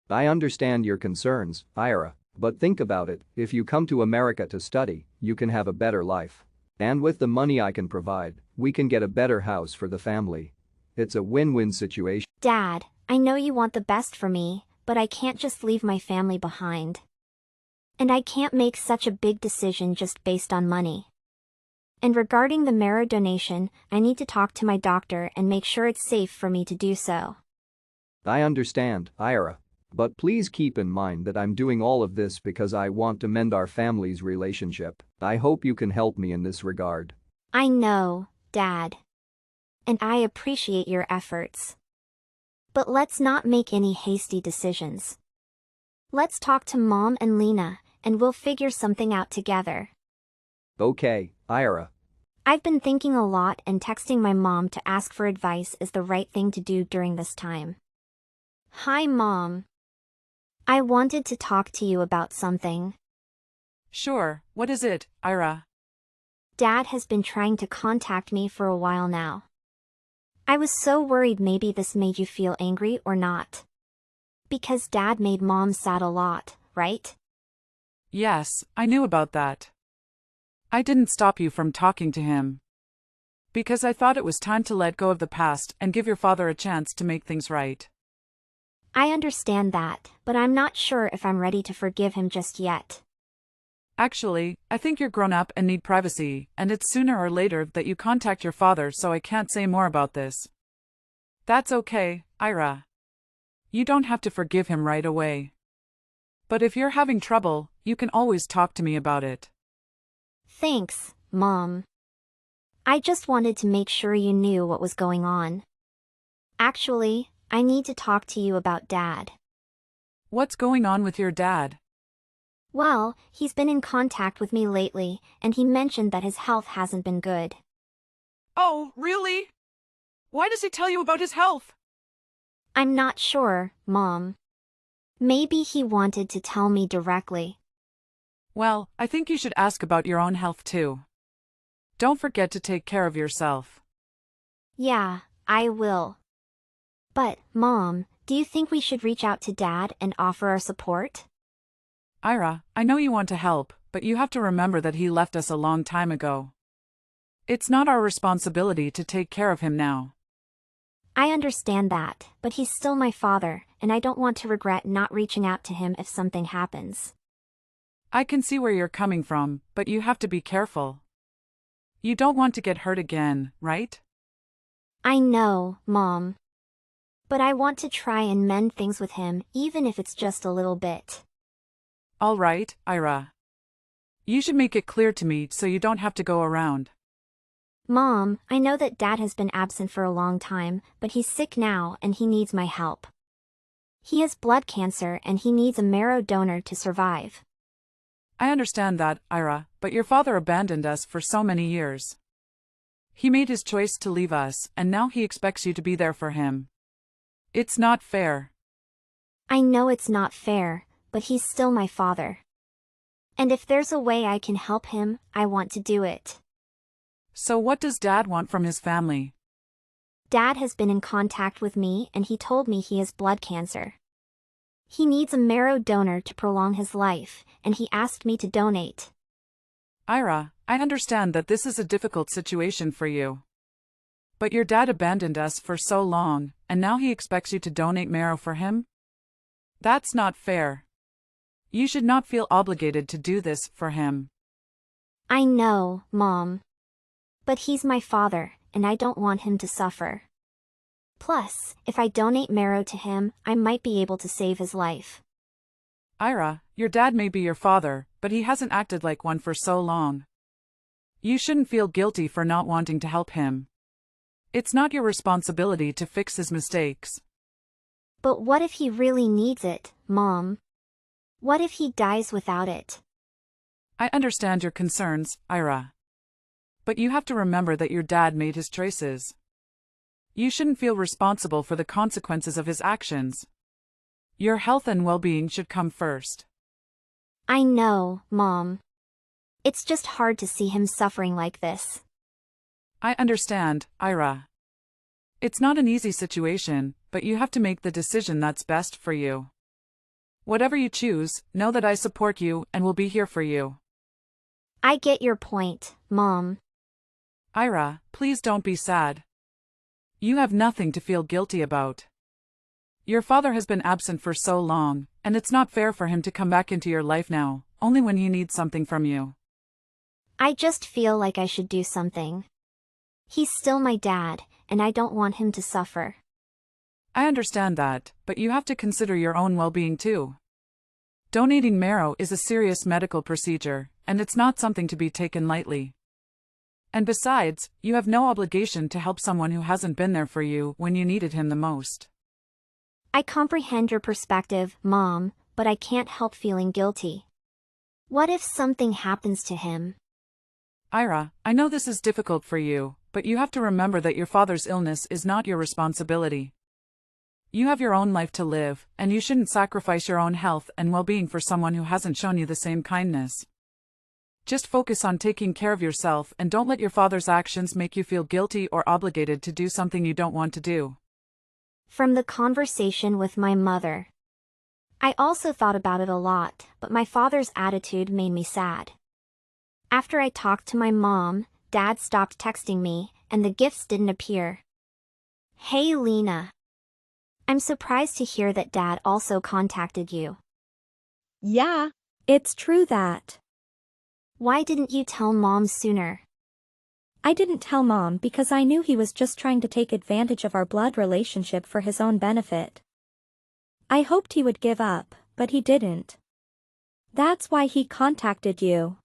I understand your concerns, Ira, but think about it, if you come to America to study, you can have a better life. And with the money I can provide, we can get a better house for the family. It's a win-win situation. Dad, I know you want the best for me, but I can't just leave my family behind. And I can't make such a big decision just based on money. And regarding the marrow donation, I need to talk to my doctor and make sure it's safe for me to do so. I understand, Ira. But please keep in mind that I'm doing all of this because I want to mend our family's relationship. I hope you can help me in this regard. I know, Dad. And I appreciate your efforts. But let's not make any hasty decisions. Let's talk to Mom and Lena, and we'll figure something out together. Okay, Ira. I've been thinking a lot, and texting my mom to ask for advice is the right thing to do during this time. Hi, Mom. I wanted to talk to you about something. Sure, what is it, Ira? Dad has been trying to contact me for a while now. I was so worried maybe this made you feel angry or not. Because Dad made Mom sad a lot, right? Yes, I knew about that. I didn't stop you from talking to him. Because I thought it was time to let go of the past and give your father a chance to make things right. I understand that, but I'm not sure if I'm ready to forgive him just yet. Actually, I think you're grown up and need privacy, and it's sooner or later that you contact your father, so I can't say more about this. That's okay, Ira. You don't have to forgive him right away. But if you're having trouble, you can always talk to me about it. Thanks, Mom. I just wanted to make sure you knew what was going on. Actually, I need to talk to you about Dad. What's going on with your dad? Well, he's been in contact with me lately, and he mentioned that his health hasn't been good. Oh, really? Why does he tell you about his health? I'm not sure, Mom. Maybe he wanted to tell me directly. Well, I think you should ask about your own health too. Don't forget to take care of yourself. Yeah, I will. But, Mom, do you think we should reach out to Dad and offer our support? Ira, I know you want to help, but you have to remember that he left us a long time ago. It's not our responsibility to take care of him now. I understand that, but he's still my father, and I don't want to regret not reaching out to him if something happens. I can see where you're coming from, but you have to be careful. You don't want to get hurt again, right? I know, Mom. But I want to try and mend things with him, even if it's just a little bit. All right, Ira. You should make it clear to me so you don't have to go around. Mom, I know that Dad has been absent for a long time, but he's sick now and he needs my help. He has blood cancer and he needs a marrow donor to survive. I understand that, Ira, but your father abandoned us for so many years. He made his choice to leave us, and now he expects you to be there for him. It's not fair. I know it's not fair, but he's still my father. And if there's a way I can help him, I want to do it. So what does Dad want from his family? Dad has been in contact with me and he told me he has blood cancer. He needs a marrow donor to prolong his life, and he asked me to donate. Ira, I understand that this is a difficult situation for you. But your dad abandoned us for so long, and now he expects you to donate marrow for him? That's not fair. You should not feel obligated to do this for him. I know, Mom. But he's my father, and I don't want him to suffer. Plus, if I donate marrow to him, I might be able to save his life. Ira, your dad may be your father, but he hasn't acted like one for so long. You shouldn't feel guilty for not wanting to help him. It's not your responsibility to fix his mistakes. But what if he really needs it, Mom? What if he dies without it? I understand your concerns, Ira. But you have to remember that your dad made his choices. You shouldn't feel responsible for the consequences of his actions. Your health and well-being should come first. I know, Mom. It's just hard to see him suffering like this. I understand, Ira. It's not an easy situation, but you have to make the decision that's best for you. Whatever you choose, know that I support you and will be here for you. I get your point, Mom. Ira, please don't be sad. You have nothing to feel guilty about. Your father has been absent for so long, and it's not fair for him to come back into your life now, only when he needs something from you. I just feel like I should do something. He's still my dad, and I don't want him to suffer. I understand that, but you have to consider your own well-being too. Donating marrow is a serious medical procedure, and it's not something to be taken lightly. And besides, you have no obligation to help someone who hasn't been there for you when you needed him the most. I comprehend your perspective, Mom, but I can't help feeling guilty. What if something happens to him? Ira, I know this is difficult for you, but you have to remember that your father's illness is not your responsibility. You have your own life to live, and you shouldn't sacrifice your own health and well-being for someone who hasn't shown you the same kindness. Just focus on taking care of yourself and don't let your father's actions make you feel guilty or obligated to do something you don't want to do. From the conversation with my mother. I also thought about it a lot, but my father's attitude made me sad. After I talked to my mom, Dad stopped texting me, and the gifts didn't appear. Hey Lena. I'm surprised to hear that Dad also contacted you. Yeah, it's true that. Why didn't you tell Mom sooner? I didn't tell Mom because I knew he was just trying to take advantage of our blood relationship for his own benefit. I hoped he would give up, but he didn't. That's why he contacted you.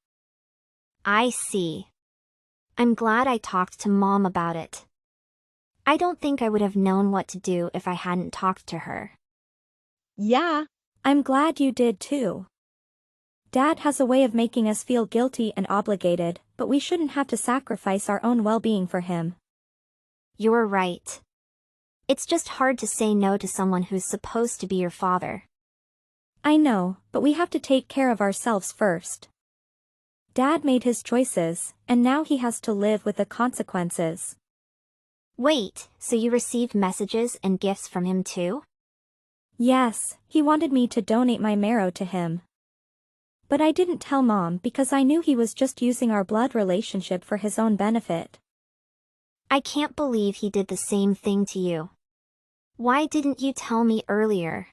I see. I'm glad I talked to Mom about it. I don't think I would have known what to do if I hadn't talked to her. Yeah, I'm glad you did too. Dad has a way of making us feel guilty and obligated, but we shouldn't have to sacrifice our own well-being for him. You're right. It's just hard to say no to someone who's supposed to be your father. I know, but we have to take care of ourselves first. Dad made his choices, and now he has to live with the consequences. Wait, so you received messages and gifts from him too? Yes, he wanted me to donate my marrow to him. But I didn't tell Mom because I knew he was just using our blood relationship for his own benefit. I can't believe he did the same thing to you. Why didn't you tell me earlier?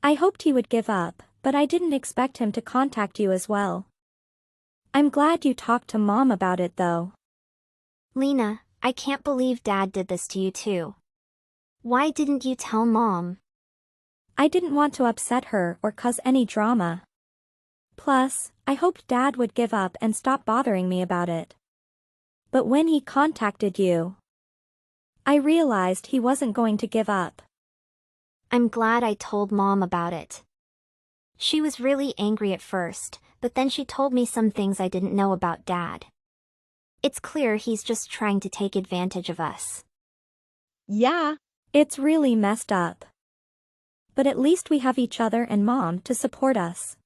I hoped he would give up, but I didn't expect him to contact you as well. I'm glad you talked to Mom about it though. Lena, I can't believe Dad did this to you too. Why didn't you tell Mom? I didn't want to upset her or cause any drama. Plus, I hoped Dad would give up and stop bothering me about it. But when he contacted you, I realized he wasn't going to give up. I'm glad I told Mom about it. She was really angry at first, but then she told me some things I didn't know about Dad. It's clear he's just trying to take advantage of us. Yeah, it's really messed up. But at least we have each other and Mom to support us.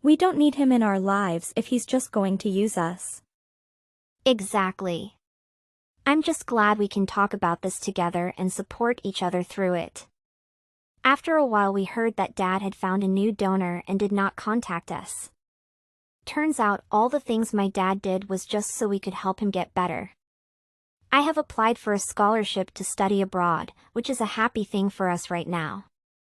We don't need him in our lives if he's just going to use us. Exactly. I'm just glad we can talk about this together and support each other through it. After a while we heard that Dad had found a new donor and did not contact us. Turns out all the things my dad did was just so we could help him get better. I have applied for a scholarship to study abroad, which is a happy thing for us right now.